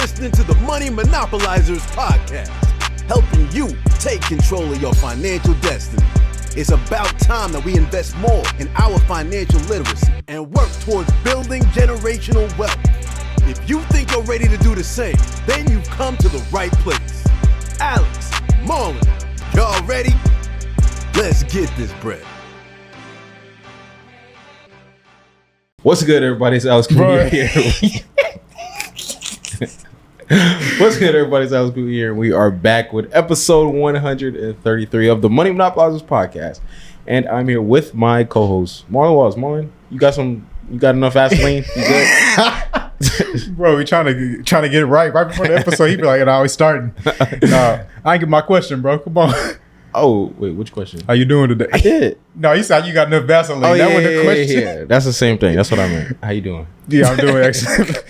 listening to the Money Monopolizers podcast, helping you take control of your financial destiny. It's about time that we invest more in our financial literacy and work towards building generational wealth. If you think you're ready to do the same, then you've come to the right place. Alex, Marlon, y'all ready? Let's get this bread. What's good, everybody? It's Alex Cooper here. What's good, everybody? It's Alex Cooper here, and we are back with episode 133 of the Money Monopolizers podcast. And I'm here with my co-host, Marlon Walls. Marlon, you got enough Vaseline? You good? Bro, we trying to get it right before the episode. He be like, "I always starting." I ain't get my question, bro. Come on. Oh, wait, which question? How you doing today? I did. No, you said you got enough Vaseline. Oh, That was the question. Yeah, that's the same thing. That's what I meant. How you doing? Yeah, I'm doing excellent.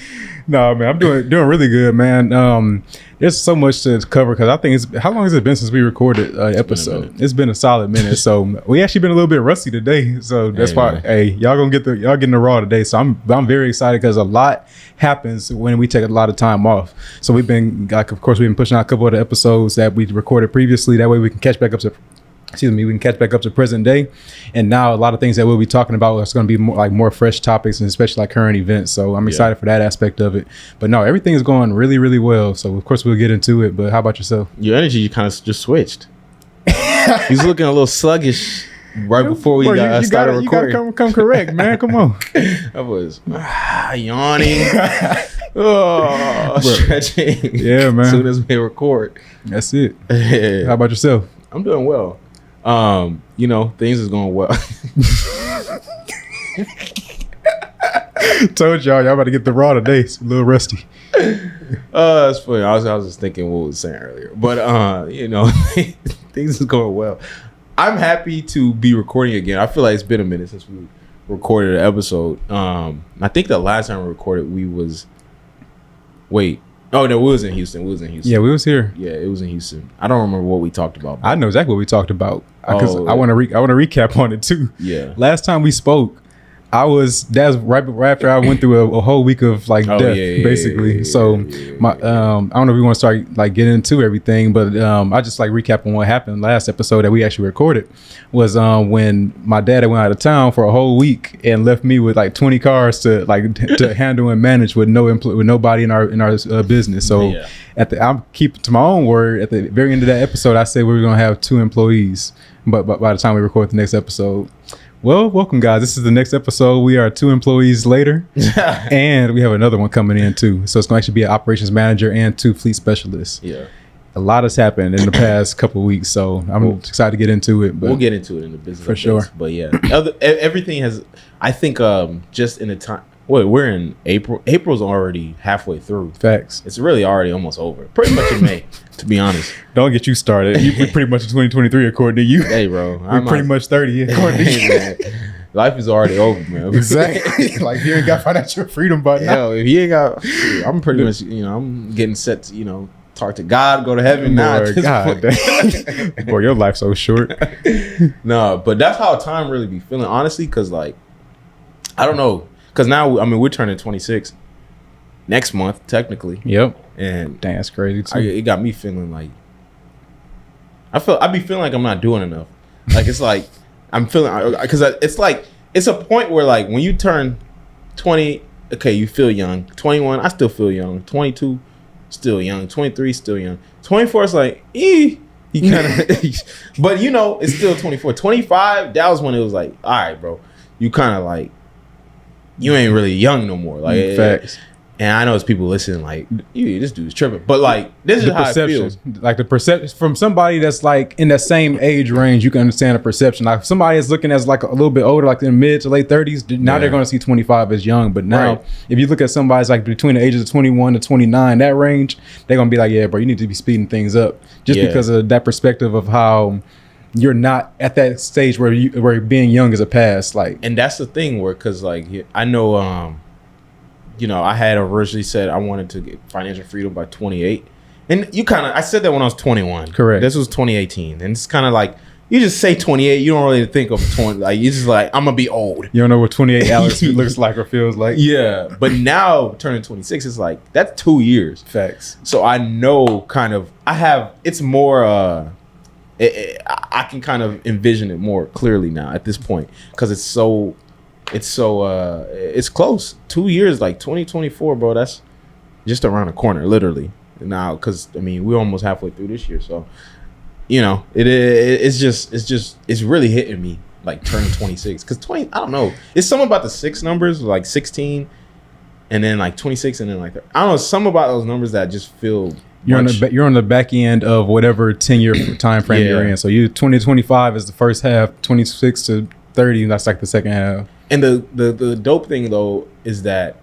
No, man, I'm doing really good, man. There's so much to cover because I think how long has it been since we recorded an episode? It's been a solid minute. So we actually been a little bit rusty today. So that's why, y'all getting the raw today. So I'm very excited because a lot happens when we take a lot of time off. So we've been pushing out a couple of the episodes that we recorded previously. That way we can catch back up to present day. And now a lot of things that we'll be talking about is going to be more fresh topics, and especially like current events. So I'm excited for that aspect of it. But no, everything is going really, really well. So of course we'll get into it. But how about yourself? Your energy, you kind of just switched. He's looking a little sluggish right before we started recording. You gotta come correct, man. Come on. I was yawning. Stretching. Yeah, man. As soon as we record. That's it. How about yourself? I'm doing well. Things is going well. Told y'all about to get the raw today. It's a little rusty. It's funny. I was just thinking what we was saying earlier. But things is going well. I'm happy to be recording again. I feel like it's been a minute since we recorded an episode. I think the last time we recorded Oh, no, we was in Houston. Yeah, we was here. Yeah, it was in Houston. I don't remember what we talked about. I know exactly what we talked about. Because I want to recap on it too. Yeah. Last time we spoke, that's right after I went through a whole week of death, basically. I don't know if we want to start getting into everything, but I just recap on what happened last episode that we actually recorded was when my dad went out of town for a whole week and left me with 20 cars to to handle and manage with nobody in our business. So I'm keeping to my own word. At the very end of that episode, I said we were gonna have 2 employees, but by the time we record the next episode. Well, welcome, guys. This is the next episode. We are 2 employees later, and we have another one coming in, too. So it's going to actually be an operations manager and 2 fleet specialists. Yeah. A lot has happened in the past couple of weeks, so I'm excited to get into it. But we'll get into it in the business. For sure. But yeah, everything has, I think, just in the time. Wait, we're in April. April's already halfway through. Facts. It's really already almost over. Pretty much in May, to be honest. Don't get you started. We pretty much in 2023 according to you. Hey, bro. We're pretty much 30 according to you. Life is already over, man. Exactly. You ain't got financial freedom by now. If you ain't got, I'm pretty much, I'm getting set to, talk to God, go to heaven now. God, boy, your life's so short. No, but that's how time really be feeling, honestly, because I don't know. Because now, we're turning 26 next month, technically. Yep. And dang, that's crazy, too. It got me feeling I be feeling like I'm not doing enough. I'm feeling, because it's a point where, when you turn 20, okay, you feel young. 21, I still feel young. 22, still young. 23, still young. 24 is you kind of, but it's still 24. 25, that was when it was all right, bro. You kind of you ain't really young no more. Facts. And I know it's people listening this dude's tripping. But this is how it feels. The perception from somebody that's in that same age range, you can understand the perception. If somebody is looking as a little bit older, in the mid to late 30s, now they're going to see 25 as young. But now, if you look at somebody's between the ages of 21 to 29, that range, they're going to be yeah, bro, you need to be speeding things up. Just because of that perspective of how you're not at that stage where being young is a pass. And that's the thing because I know I had originally said I wanted to get financial freedom by 28, and I said that when I was 21. Correct. This was 2018, and it's kind of you just say 28. You don't really think of 20. Like you just like I'm gonna be old. You don't know what 28 Alex looks like or feels like. Yeah, but now turning 26 is like that's 2 years. Facts. So I know kind of it's more. I can kind of envision it more clearly now at this point because it's close. 2 years, like 2024, bro. That's just around the corner, literally. Now, because I mean, we're almost halfway through this year, so it's really hitting me like turning 26. Because 20, I don't know, it's something about the 6 numbers, like 16, and then like 26, and then like I don't know, something about those numbers that just feel. You're on the back end of whatever 10-year time frame you're in. So 2025 is the first half, 26 to 30, that's like the second half. And the dope thing though is that,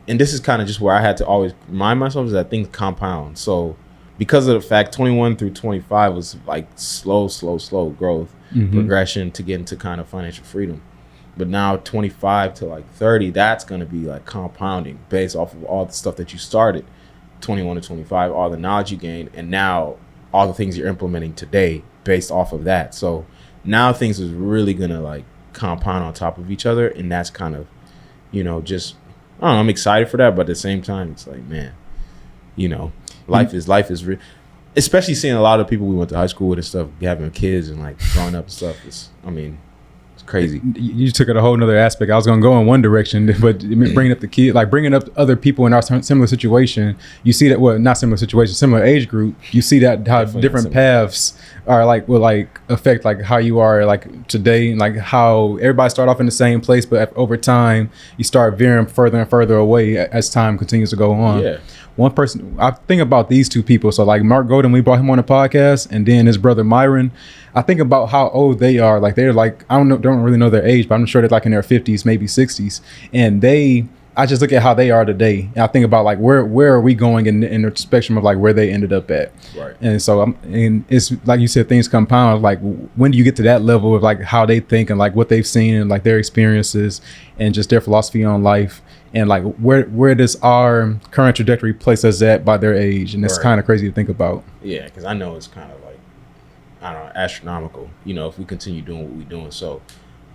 and this is kind of just where I had to always remind myself, is that things compound. So because of the fact 21 through 25 was like slow growth, progression to get into kind of financial freedom. But now 25 to like 30, that's going to be like compounding based off of all the stuff that you started 21 to 25, all the knowledge you gained, and now all the things you're implementing today based off of that. So now things is really going to like compound on top of each other, and that's kind of, just, I don't know, I'm excited for that, but at the same time, it's like, man, life is real. Especially seeing a lot of people we went to high school with and stuff, having kids and like growing up and stuff. It's crazy. You took it a whole nother aspect. I was going to go in one direction, but bringing up the kid, like bringing up other people in our similar situation, you see that, well, not similar situation, similar age group, you see that how definitely different paths are like, will like affect like how you are like today, like how everybody start off in the same place, but over time you start veering further and further away as time continues to go on. Yeah. One person, I think about these two people. So like Mark Golden, we brought him on the podcast, and then his brother Myron. I think about how old they are. Like they're like, I don't really know their age, but I'm sure they're like in their 50s, maybe 60s. And I just look at how they are today. And I think about like where are we going in the spectrum of like where they ended up at. Right. And so and it's like you said, things compound. Like when do you get to that level of like how they think and like what they've seen and like their experiences and just their philosophy on life. And like where does our current trajectory place us at by their age? And it's kind of crazy to think about. Yeah, because I know it's kind of like, I don't know, astronomical, if we continue doing what we're doing. So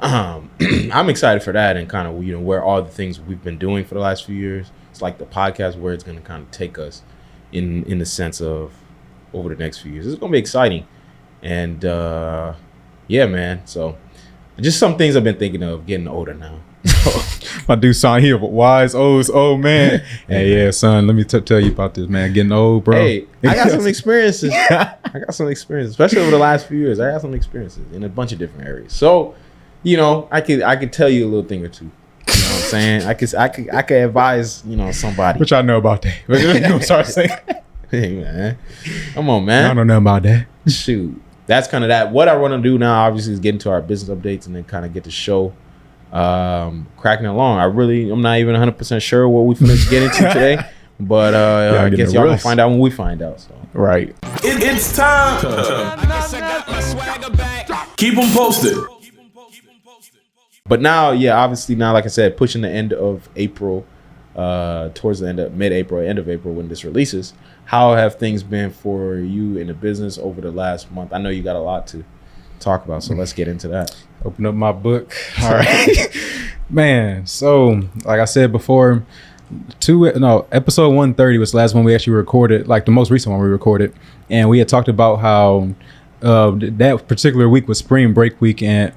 I'm excited for that, and kind of, where all the things we've been doing for the last few years. It's like the podcast, where it's going to kind of take us in the sense of over the next few years. It's going to be exciting. And yeah, man. So just some things I've been thinking of getting older now. My dude son here, but wise old man. Hey, yeah, son, let me tell you about this, man. Getting old, bro. Hey, I got some experiences. Especially over the last few years. I got some experiences in a bunch of different areas. So, I could tell you a little thing or two. You know what I'm saying? I could advise, somebody. Which I know about that. You know start saying. Hey, man. Come on, man. I don't know about that. Shoot. That's kind of that. What I want to do now, obviously, is get into our business updates and then kind of get the show cracking along. I'm not even 100% sure what we finna get into today, but I guess y'all gonna find out when we find out. So right, it's time. I guess I got my swagger back. Keep them posted. But now, obviously now, like I said, pushing the end of April, towards the end of end of April when this releases. How have things been for you in the business over the last month? I know you got a lot to talk about, so let's get into that. Open up my book. All right. Man, so like I said before, episode 130 was the last one we actually recorded, like the most recent one we recorded, and we had talked about how that particular week was spring break week. And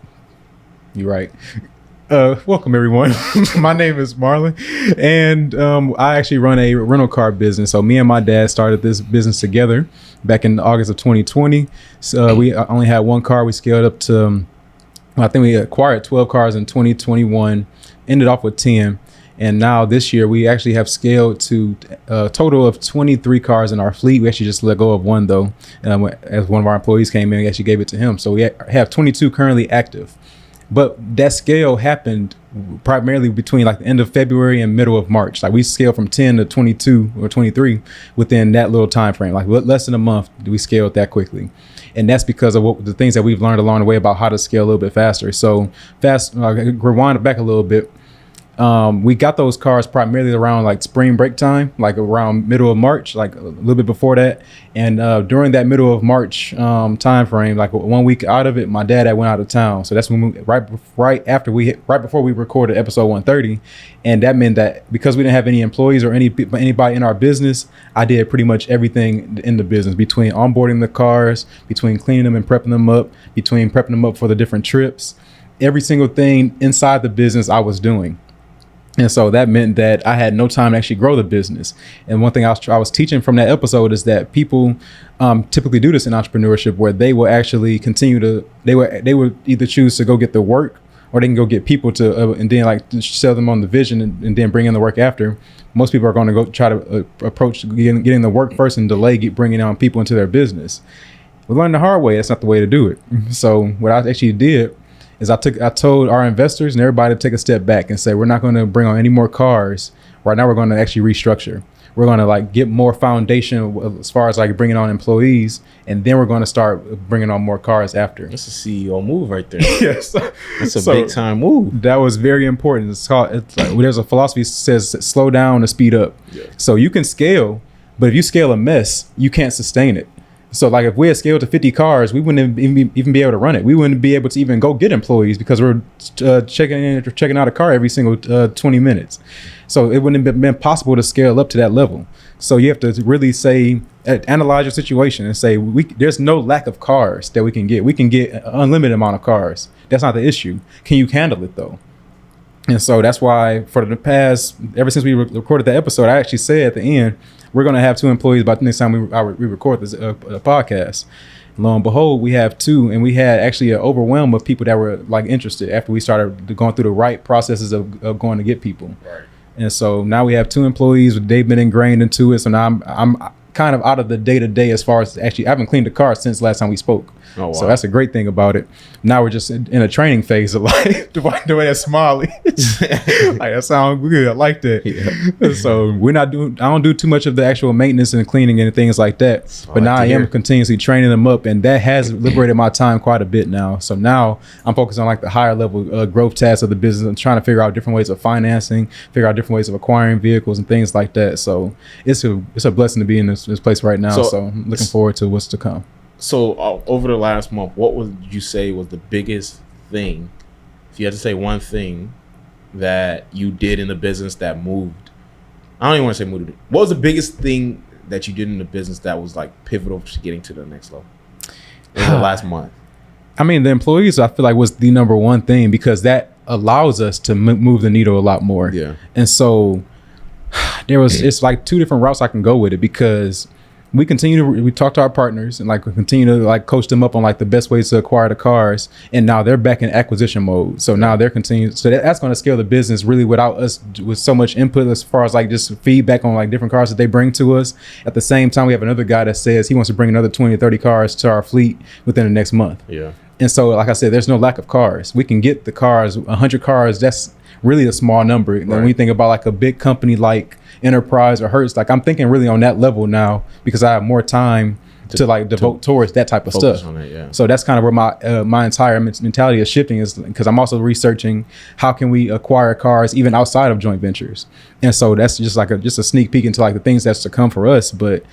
you're right. Welcome everyone. My name is Marlon, and I actually run a rental car business. So me and my dad started this business together back in August of 2020. So we only had one car. We scaled up to, I think we acquired 12 cars in 2021, ended off with 10. And now this year we actually have scaled to a total of 23 cars in our fleet. We actually just let go of one though. As one of our employees came in, we actually gave it to him. So we have 22 currently active. But that scale happened primarily between like the end of February and middle of March. Like we scaled from 10 to 22 or 23 within that little time frame. Like less than a month, we scaled that quickly. And that's because of the things that we've learned along the way about how to scale a little bit faster. So rewind it back a little bit. We got those cars primarily around like spring break time, like around middle of March, like a little bit before that. And during that middle of March time frame, like 1 week out of it, my dad had went out of town. So that's when right before we recorded episode 130. And that meant that because we didn't have any employees or anybody in our business, I did pretty much everything in the business, between onboarding the cars, between cleaning them and prepping them up, between prepping them up for the different trips. Every single thing inside the business I was doing. And so that meant that I had no time to actually grow the business. And one thing I was teaching from that episode is that people typically do this in entrepreneurship, where they will actually they would either choose to go get the work, or they can go get people to and then like sell them on the vision and then bring in the work after. Most people are going to go try to approach getting the work first and delay bringing on people into their business. We learned the hard way. That's not the way to do it. So what I actually did is I told our investors and everybody to take a step back and say, we're not going to bring on any more cars. Right now, we're going to actually restructure. We're going to like get more foundation as far as like bringing on employees, and then we're going to start bringing on more cars after. That's a CEO move right there. Yes, that's a big time move. That was very important. It's like, there's a philosophy that says slow down to speed up. Yeah. So you can scale, but if you scale a mess, you can't sustain it. So like if we had scaled to 50 cars, we wouldn't even be able to run it. We wouldn't be able to even go get employees because we're checking out a car every single 20 minutes. So it wouldn't have been possible to scale up to that level. So you have to really analyze your situation and say, there's no lack of cars that we can get. We can get an unlimited amount of cars. That's not the issue. Can you handle it though? And so that's why for the past, ever since we recorded that episode, I actually said at the end, we're going to have 2 employees by the next time we record this podcast. And lo and behold, we have 2, and we had actually an overwhelm of people that were like interested after we started going through the right processes of going to get people. Right. And so now we have 2 employees. They've been ingrained into it. So now I'm kind of out of the day to day as far as actually I haven't cleaned the car since last time we spoke. Oh, wow. So that's a great thing about it. Now we're just in a training phase of like the way that Smiley. Like that sounds good. I like that. Yeah. So I don't do too much of the actual maintenance and cleaning and things like that. But now I am continuously training them up, and that has liberated my time quite a bit now. So now I'm focused on like the higher level growth tasks of the business and trying to figure out different ways of financing, figure out different ways of acquiring vehicles and things like that. So it's a blessing to be in this place right now. So I'm looking forward to what's to come. So over the last month, what would you say was the biggest thing, if you had to say one thing that you did in the business that moved? I don't even want to say moved. What was the biggest thing that you did in the business that was like pivotal to getting to the next level in the last month? I mean, the employees, I feel like was the number one thing, because that allows us to move the needle a lot more. Yeah. And so it's like 2 different routes I can go with it, because we talk to our partners and like we continue to like coach them up on like the best ways to acquire the cars, and now they're back in acquisition mode. So now they're continuing. So that's going to scale the business really without us with so much input as far as like just feedback on like different cars that they bring to us. At the same time, we have another guy that says he wants to bring another 20 or 30 cars to our fleet within the next month. Yeah. And so, like I said, there's no lack of cars. We can get the cars, 100 cars. That's really a small number. Right. When we think about like a big company like Enterprise or Hertz, like I'm thinking really on that level now, because I have more time to like devote towards that type of stuff. On it, yeah. So that's kind of where my entire mentality is shifting, is because I'm also researching how can we acquire cars even outside of joint ventures. And so that's just like a sneak peek into like the things that's to come for us. But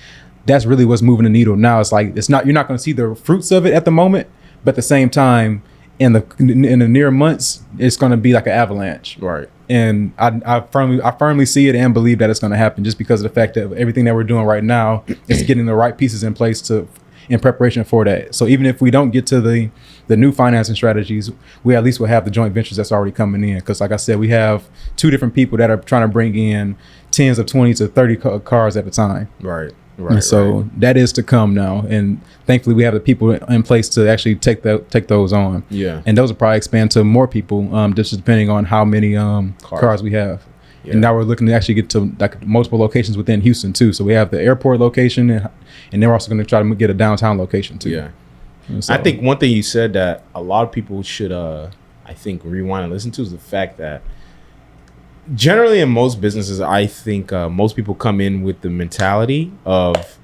that's really what's moving the needle now. It's like you're not going to see the fruits of it at the moment, but at the same time, in the near months, it's going to be like an avalanche. Right. And I firmly see it and believe that it's going to happen, just because of the fact that everything that we're doing right now is getting the right pieces in place in preparation for that. So even if we don't get to the new financing strategies, we at least will have the joint ventures that's already coming in. Because like I said, we have 2 different people that are trying to bring in tens of 20 to 30 cars at a time. Right. Right. And so that is to come now, and thankfully we have the people in place to actually take those on. Yeah. And those will probably expand to more people, just depending on how many cars we have. Yeah. And now we're looking to actually get to like multiple locations within Houston too. So we have the airport location, and then we're also going to try to get a downtown location too. Yeah. So, I think one thing you said that a lot of people should, I think, rewind and listen to is the fact that generally in most businesses, I think most people come in with the mentality of,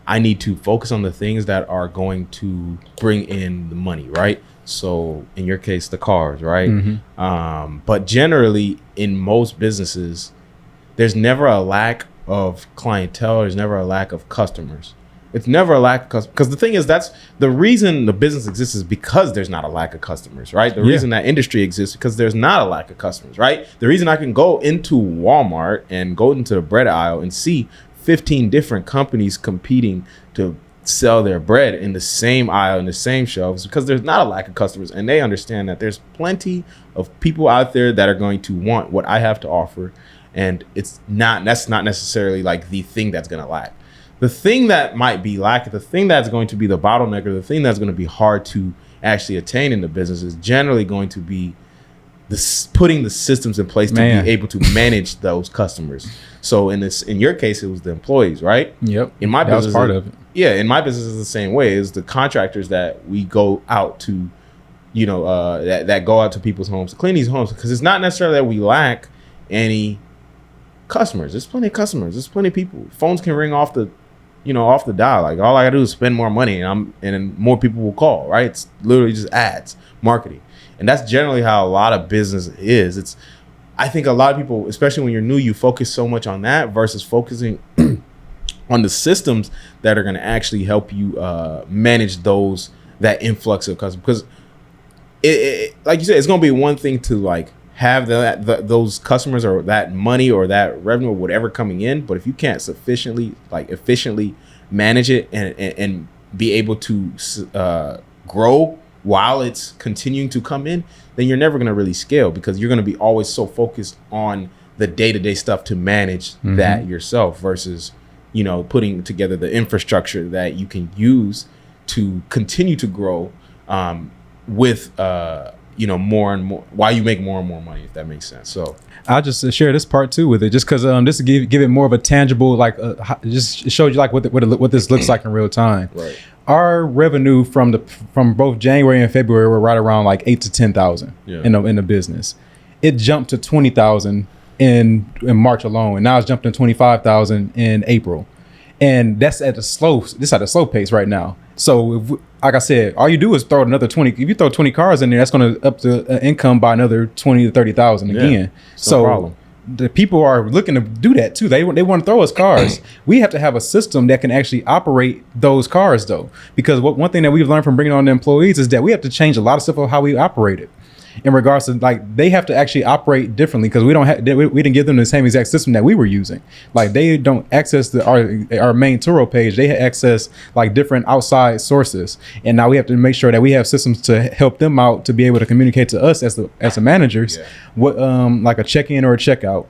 I need to focus on the things that are going to bring in the money, right? So in your case, the cars, right? Mm-hmm. But generally, in most businesses, there's never a lack of clientele. There's never a lack of customers. It's never a lack of customers. Because the thing is, that's the reason the business exists is because there's not a lack of customers, right? The reason that industry exists because there's not a lack of customers, right? The reason I can go into Walmart and go into the bread aisle and see 15 different companies competing to sell their bread in the same aisle, in the same shelves, because there's not a lack of customers. And they understand that there's plenty of people out there that are going to want what I have to offer. And that's not necessarily like the thing that's going to lack. The thing that might be lacking, the thing that's going to be the bottleneck, or the thing that's going to be hard to actually attain in the business is generally going to be putting the systems in place to be able to manage those customers. So in your case, it was the employees, right? Yep. In my business, was part of it. Yeah, in my business is the same way. It's the contractors that we go out to, that go out to people's homes to clean these homes, because it's not necessarily that we lack any customers. There's plenty of customers. There's plenty of people. Phones can ring off the dial. Like, all I gotta do is spend more money, and more people will call. Right? It's literally just ads, marketing, and that's generally how a lot of business is. I think a lot of people, especially when you're new, you focus so much on that versus focusing on the systems that are going to actually help you manage that influx of customers. Because it like you said, it's going to be one thing to like have those customers or that money or that revenue or whatever coming in, but if you can't efficiently manage it and be able to grow while it's continuing to come in, then you're never going to really scale, because you're going to be always so focused on the day-to-day stuff to manage that yourself versus putting together the infrastructure that you can use to continue to grow with more and more while you make more and more money, if that makes sense. So I'll just share this part too with it, just because this to give it more of a tangible, just showed you like what this looks like in real time. Right. Our revenue from both January and February were right around like 8,000 to 10,000 in the business. It jumped to 20,000 in March alone, and now it's jumped to 25,000 in April, and that's at a slow pace right now. So like I said, all you do is throw another 20. If you throw 20 cars in there, that's going to up the income by another 20 to 30,000 again. So problem. The people are looking to do that too. They want to throw us cars. We have to have a system that can actually operate those cars though, because one thing that we've learned from bringing on the employees is that we have to change a lot of stuff of how we operate it. In regards to like, they have to actually operate differently, because we didn't give them the same exact system that we were using. Like, they don't access our main Turo page. They access like different outside sources, and now we have to make sure that we have systems to help them out to be able to communicate to us as the managers what like a check-in or a checkout.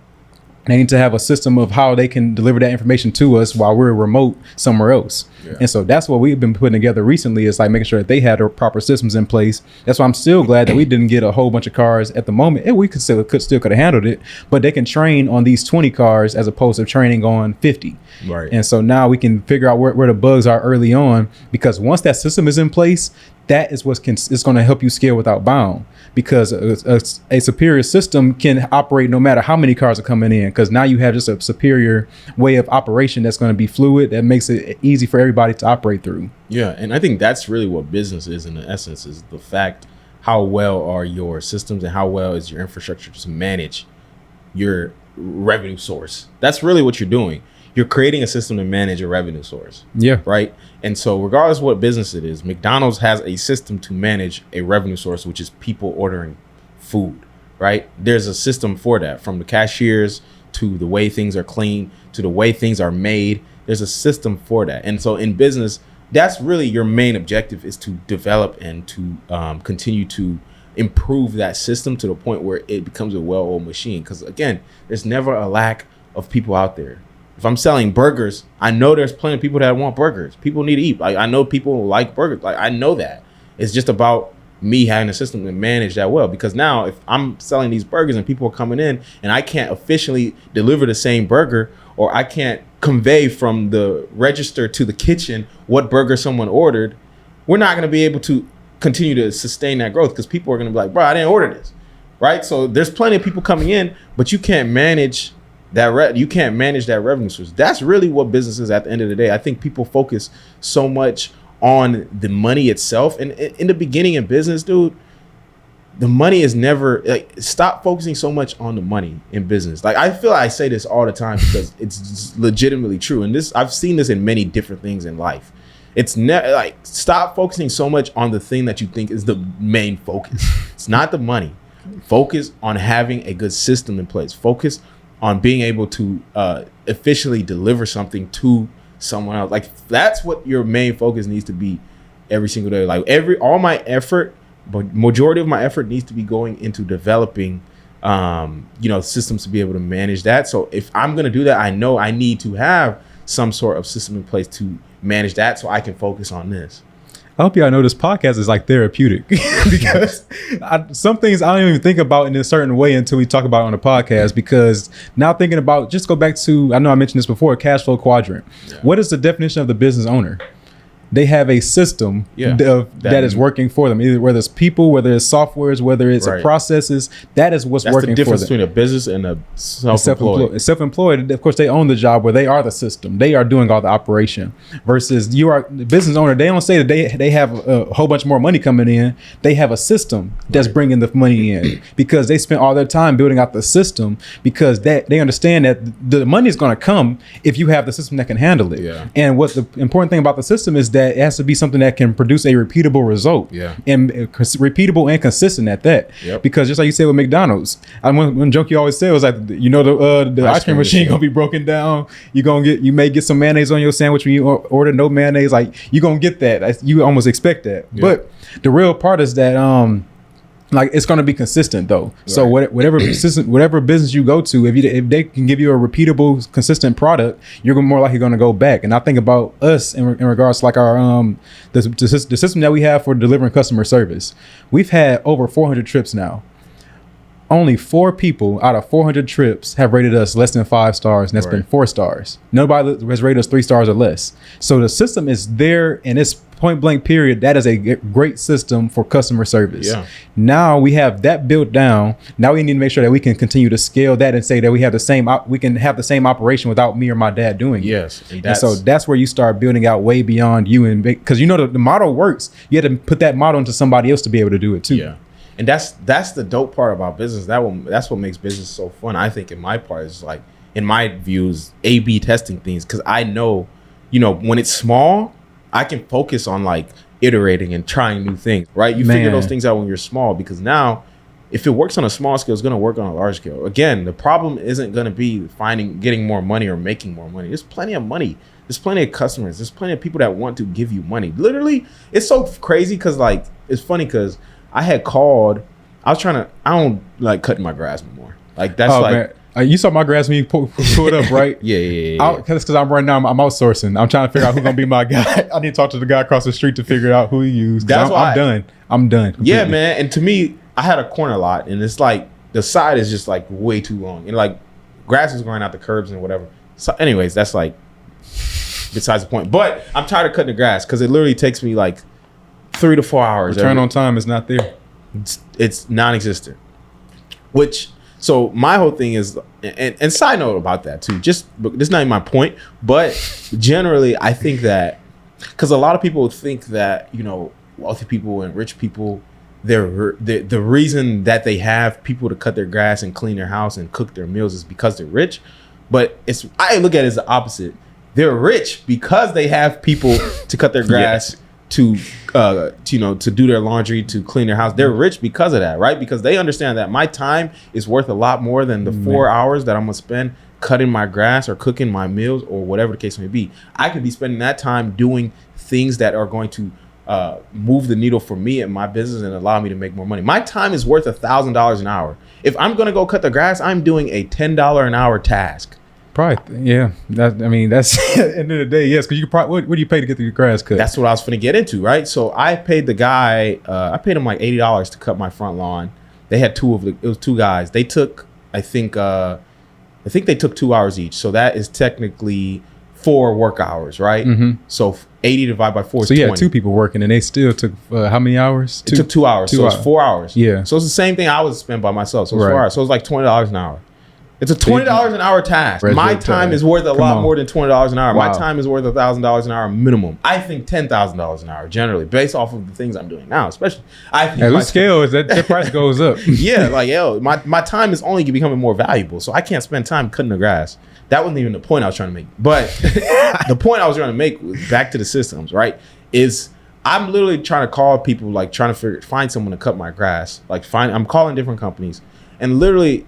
They need to have a system of how they can deliver that information to us while we're remote somewhere else. Yeah. And so that's what we've been putting together recently, is like making sure that they had their proper systems in place. That's why I'm still glad that we didn't get a whole bunch of cars at the moment. And we could have handled it, but they can train on these 20 cars as opposed to training on 50. Right. And so now we can figure out where the bugs are early on, because once that system is in place, that is it's going to help you scale without bound, because a superior system can operate no matter how many cars are coming in, because now you have just a superior way of operation that's going to be fluid, that makes it easy for everybody to operate through. Yeah, and I think that's really what business is in the essence, is the fact how well are your systems and how well is your infrastructure to manage your revenue source. That's really what you're doing. You're creating a system to manage a revenue source. Yeah. Right. And so regardless of what business it is, McDonald's has a system to manage a revenue source, which is people ordering food. Right. There's a system for that, from the cashiers to the way things are cleaned to the way things are made. There's a system for that. And so in business, that's really your main objective, is to develop and to continue to improve that system to the point where it becomes a well-oiled machine. Because again, there's never a lack of people out there. If I'm selling burgers, I know there's plenty of people that want burgers. People need to eat. Like, I know people like burgers. Like, I know that. It's just about me having a system to manage that well. Because now if I'm selling these burgers and people are coming in and I can't efficiently deliver the same burger, or I can't convey from the register to the kitchen what burger someone ordered, we're not going to be able to continue to sustain that growth, because people are going to be like, bro, I didn't order this. Right? So there's plenty of people coming in, but you can't manage you can't manage that revenue source. That's really what business is at the end of the day. I think people focus so much on the money itself. And in the beginning in business, dude, the money is never like, stop focusing so much on the money in business. Like I feel like I say this all the time because it's legitimately true. And this, I've seen this in many different things in life. It's like, stop focusing so much on the thing that you think is the main focus. It's not the money. Focus on having a good system in place. Focus on being able to efficiently deliver something to someone else. Like that's what your main focus needs to be every single day. Like all my effort, but majority of my effort needs to be going into developing, systems to be able to manage that. So if I'm going to do that, I know I need to have some sort of system in place to manage that so I can focus on this. I hope y'all know this podcast is like therapeutic because some things I don't even think about in a certain way until we talk about it on the podcast, because now thinking about, just go back to, I know I mentioned this before, cash flow quadrant. Yeah. What is the definition of the business owner? They have a system that is working for them, either whether it's people, whether it's softwares, whether it's processes. That is what's working for them. That's the difference between a business and a self-employed. Self-employed, of course, they own the job where they are the system. They are doing all the operation. Versus you are the business owner. They don't say that they have a whole bunch more money coming in. They have a system that's bringing the money in because they spent all their time building out the system, because they understand that the money is going to come if you have the system that can handle it. Yeah. And what the important thing about the system is that it has to be something that can produce a repeatable result, and repeatable and consistent at that. Because just like you said with McDonald's, one joke you always say was like, the ice cream machine gonna be broken down. You may get some mayonnaise on your sandwich when you order no mayonnaise. Like you gonna get that. You almost expect that. But the real part is that like it's going to be consistent though. Right. So whatever business you go to, if they can give you a repeatable, consistent product, you're more likely going to go back. And I think about us in regards to like our the system that we have for delivering customer service. We've had over 400 trips now. Only 4 people out of 400 trips have rated us less than 5 stars, and that's been 4 stars. Nobody has rated us 3 stars or less. So the system is there, and it's point blank period. That is a great system for customer service. Yeah. Now we have that built down. Now we need to make sure that we can continue to scale that and say that we can have the same operation without me or my dad doing it. Yes. And so that's where you start building out way beyond you, and because the model works. You have to put that model into somebody else to be able to do it too. Yeah. And that's the dope part about business. That's what makes business so fun. I think in my part is like, in my views, A/B testing things, because I know, when it's small, I can focus on like iterating and trying new things. Right? You figure those things out when you're small, because now, if it works on a small scale, it's going to work on a large scale. Again, the problem isn't going to be getting more money or making more money. There's plenty of money. There's plenty of customers. There's plenty of people that want to give you money. Literally, it's so crazy because like it's funny because I had called. I don't like cutting my grass anymore. Like that's you saw my grass when you pull it up, right? Yeah. Because I'm outsourcing. I'm trying to figure out who's gonna be my guy. I need to talk to the guy across the street to figure out who he used. I'm done. Completely. Yeah, man. And to me, I had a corner lot, and it's like the side is just like way too long, and like grass is growing out the curbs and whatever. So, anyways, that's like besides the point. But I'm tired of cutting the grass because it literally takes me like 3 to 4 hours. Return on time is not there. It's non-existent. So my whole thing is, and side note about that too, this is not even my point, but generally I think that, because a lot of people think that, wealthy people and rich people, the reason that they have people to cut their grass and clean their house and cook their meals is because they're rich. But I look at it as the opposite. They're rich because they have people to cut their grass, to do their laundry, to clean their house. They're rich because of that, right? Because they understand that my time is worth a lot more than the 4 hours that I'm gonna spend cutting my grass or cooking my meals or whatever the case may be. I could be spending that time doing things that are going to move the needle for me and my business and allow me to make more money. My time is worth $1,000 an hour. If I'm gonna go cut the grass, I'm doing a $10 an hour task. Probably, yeah. That's at the end of the day, yes. Because you probably, what do you pay to get the grass cut? That's what I was finna get into, right? So I paid the guy, I paid him like $80 to cut my front lawn. They had it was 2 guys. They took, I think they took 2 hours each. So that is technically 4 work hours, right? Mm-hmm. So 80 divided by 4 is 20. So you had 2 people working, and they still took how many hours? It took 2 hours. So it's 4 hours. Yeah. So it's the same thing I would spend by myself. So it's 4 hours. So it's like $20 an hour. It's a $20 an hour task. My time is worth a lot more than $20 an hour. My time is worth $1,000 an hour minimum. I think $10,000 an hour generally, based off of the things I'm doing now. Especially, I think my scale is that the price goes up. Yeah, like my time is only becoming more valuable, so I can't spend time cutting the grass. That wasn't even the point I was trying to make. But the point I was trying to make was back to the systems, right? Is I'm literally trying to call people, like trying to find someone to cut my grass. I'm calling different companies, and literally,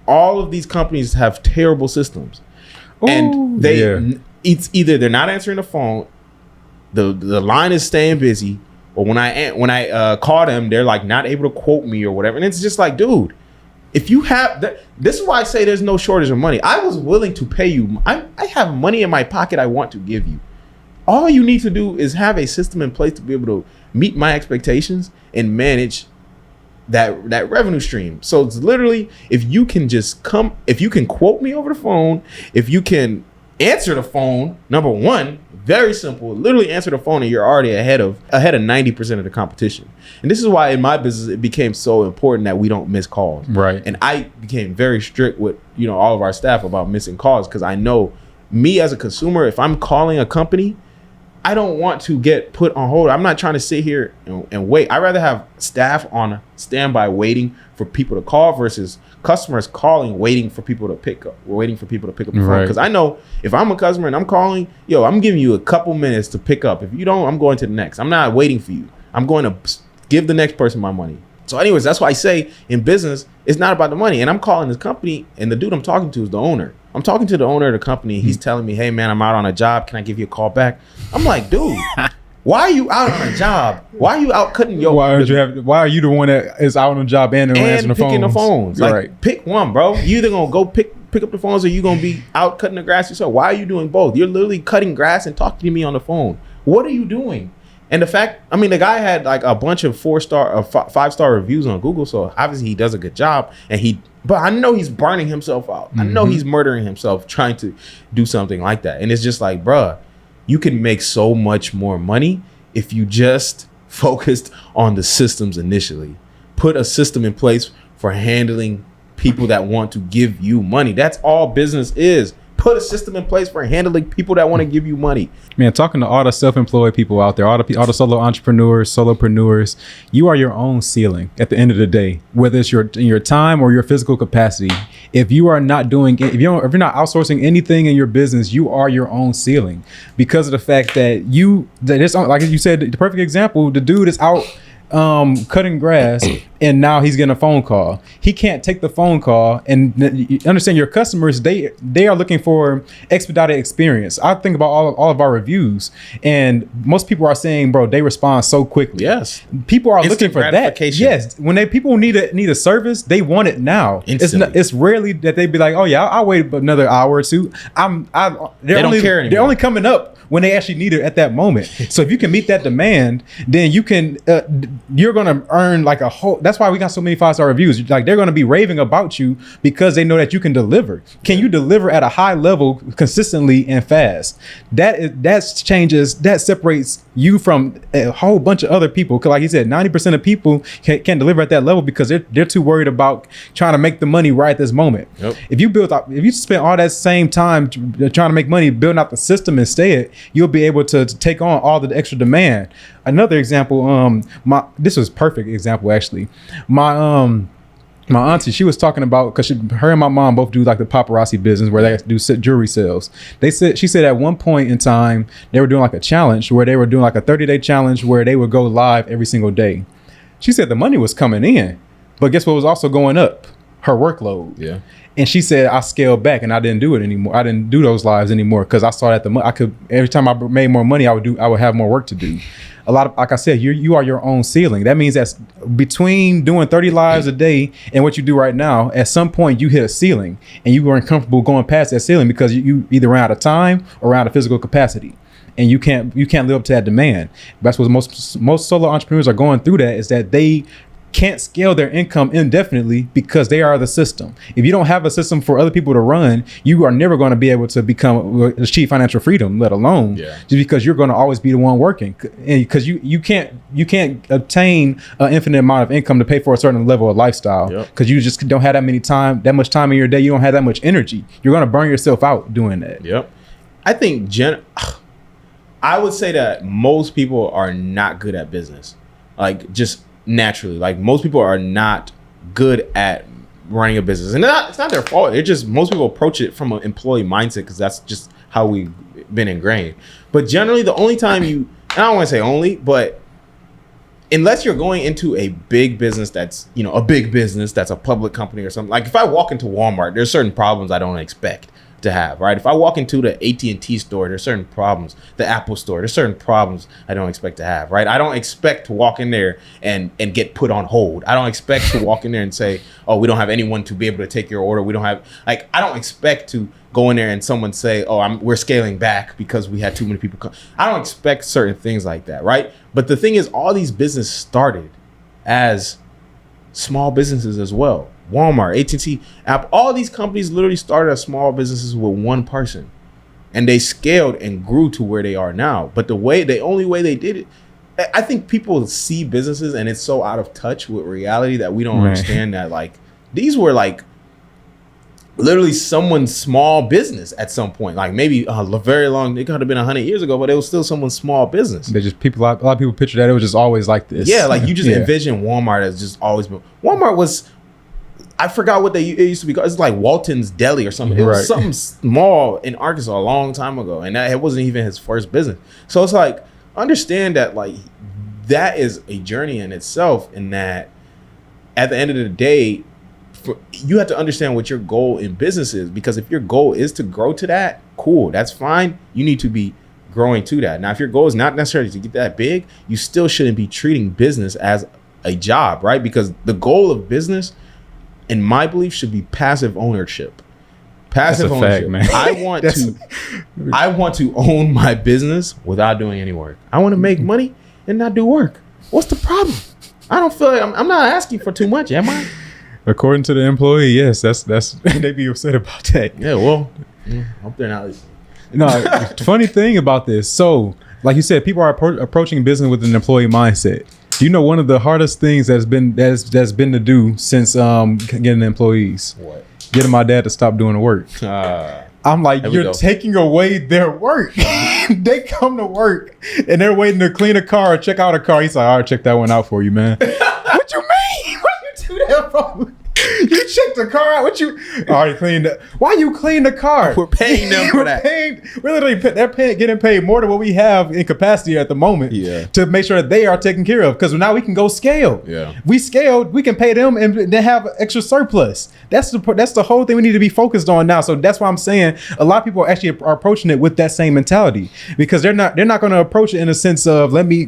all of these companies have terrible systems. Ooh, and it's either they're not answering the phone, the line is staying busy, or when I call them, they're like not able to quote me or whatever. And it's just like, dude, if you have this is why I say there's no shortage of money. I was willing to pay you. I have money in my pocket I want to give you. All you need to do is have a system in place to be able to meet my expectations and manage that revenue stream. So it's literally, if you can quote me over the phone, if you can answer the phone, number one, very simple, literally answer the phone, and you're already ahead of 90% of the competition. And this is why in my business it became so important that we don't miss calls. Right. And I became very strict with all of our staff about missing calls, because I know me as a consumer, if I'm calling a company, I don't want to get put on hold. I'm not trying to sit here and wait. I'd rather have staff on standby waiting for people to call versus customers calling, waiting for people to pick up the phone. Because I know if I'm a customer and I'm calling, I'm giving you a couple minutes to pick up. If you don't, I'm going to the next. I'm not waiting for you. I'm going to give the next person my money. So anyways, that's why I say in business, it's not about the money. And I'm calling this company, and the dude I'm talking to is the owner. I'm talking to the owner of the company. He's telling me, hey, man, I'm out on a job. Can I give you a call back? I'm like, dude, why are you out on a job? Why are you out cutting your... Why are you the one that is out on the job and answering picking the phones? Like, right. Pick one, bro. You either going to go pick up the phones, or you going to be out cutting the grass yourself. Why are you doing both? You're literally cutting grass and talking to me on the phone. What are you doing? And the guy had like a bunch of 4-star or 5-star reviews on Google, so obviously he does a good job. But I know he's burning himself out. I know he's murdering himself trying to do something like that. And it's just like, bruh, you can make so much more money if you just focused on the systems initially. Put a system in place for handling people that want to give you money. That's all business is. Put a system in place for handling people that want to give you money. Man, talking to all the self-employed people out there, all the solo entrepreneurs, solopreneurs, you are your own ceiling at the end of the day, whether it's your time or your physical capacity. If you are not if you're not outsourcing anything in your business, you are your own ceiling, because of the fact that it's like you said, the perfect example, the dude is out cutting grass, and now he's getting a phone call. He can't take the phone call, and you understand your customers, they are looking for expedited experience. I think about all of our reviews, and most people are saying, bro, they respond so quickly. Yes, people are looking for that. Yes, when people need a service, they want it now. It's rarely that they be like, oh yeah, I'll wait another hour or two. They don't care anymore. They're only coming up when they actually need it at that moment. So if you can meet that demand, then you can you're gonna earn like a whole. That's why we got so many 5-star reviews. Like, they're gonna be raving about you because they know that you can deliver. Can you deliver at a high level consistently and fast? That separates you from a whole bunch of other people. Cause like you said, 90% of people can't deliver at that level because they're too worried about trying to make the money right at this moment. Yep. If you spend all that same time trying to make money building out the system instead, you'll be able to take on all the extra demand. Another example, this was perfect example actually. My auntie, she was talking about, because her and my mom both do like the paparazzi business where they do jewelry sales. She said at one point in time they were doing like a challenge where they were doing like a 30-day challenge where they would go live every single day. She said the money was coming in, but guess what was also going up? Her workload. Yeah. And she said I scaled back and I didn't do it anymore. I didn't do those lives anymore because I saw that every time I made more money, I would have more work to do. Like I said, you are your own ceiling. That means that's between doing 30 lives a day and what you do right now, at some point you hit a ceiling and you weren't comfortable going past that ceiling because you either ran out of time or ran out of physical capacity. And you can't live up to that demand. That's what most solo entrepreneurs are going through. That is that they can't scale their income indefinitely because they are the system. If you don't have a system for other people to run, you are never going to be able to achieve financial freedom, let alone just because you're going to always be the one working. And because you can't obtain an infinite amount of income to pay for a certain level of lifestyle because you just don't have that much time in your day. You don't have that much energy. You're going to burn yourself out doing that. Yep. I think I would say that most people are not good at business. Like just naturally, like most people are not good at running a business, and it's not their fault. It's just most people approach it from an employee mindset because that's just how we've been ingrained. But generally, the only time and I don't want to say only, but unless you're going into a big business that's a big business that's a public company or something. Like if I walk into Walmart, there's certain problems I don't expect to have, right? If I walk into the AT&T store, there's certain problems. The Apple store, there's certain problems I don't expect to have, right? I don't expect to walk in there and get put on hold. I don't expect to walk in there and say, oh, we don't have anyone to be able to take your order. We don't have, I don't expect to go in there and someone say, oh, we're scaling back because we had too many people come. I don't expect certain things like that, right? But the thing is, all these businesses started as small businesses as well. Walmart, AT&T, Apple, all these companies literally started as small businesses with one person, and they scaled and grew to where they are now. But the only way they did it, I think people see businesses and it's so out of touch with reality that we don't understand that like these were like literally someone's small business at some point. Like maybe very long, it could have been 100 years ago, but it was still someone's small business. They just a lot of people picture that it was just always like this. Yeah, like you just envision Walmart as just always been. Walmart was, I forgot what it used to be called. It's like Walton's Deli or something. It was something small in Arkansas a long time ago, and it wasn't even his first business. So it's like, understand that like that is a journey in itself, and that at the end of the day, you have to understand what your goal in business is, because if your goal is to grow to that, cool, that's fine. You need to be growing to that. Now, if your goal is not necessarily to get that big, you still shouldn't be treating business as a job, right? Because the goal of business, in my belief, should be passive ownership. Passive ownership. Fact, man. I want to own my business without doing any work. I want to make money and not do work. What's the problem? I don't feel like I'm not asking for too much, am I? According to the employee, yes, that's they be upset about that. Yeah, well, hope they're not listening. No, funny thing about this. So, like you said, people are approaching business with an employee mindset. You know, one of the hardest things that's been to do since getting employees. What? Getting my dad to stop doing the work. I'm like, you're taking away their work. They come to work and they're waiting to clean a car or check out a car. He's like, all right, check that one out for you, man. What you mean? What you do that for? You checked the car out. What you? All right, clean the. Why you clean the car? We're paying them for that. We're literally getting paid more than what we have in capacity at the moment. Yeah. To make sure that they are taken care of, because now we can go scale. Yeah. We scaled. We can pay them and then have extra surplus. That's the whole thing we need to be focused on now. So that's why I'm saying a lot of people actually are approaching it with that same mentality, because they're not going to approach it in a sense of, let me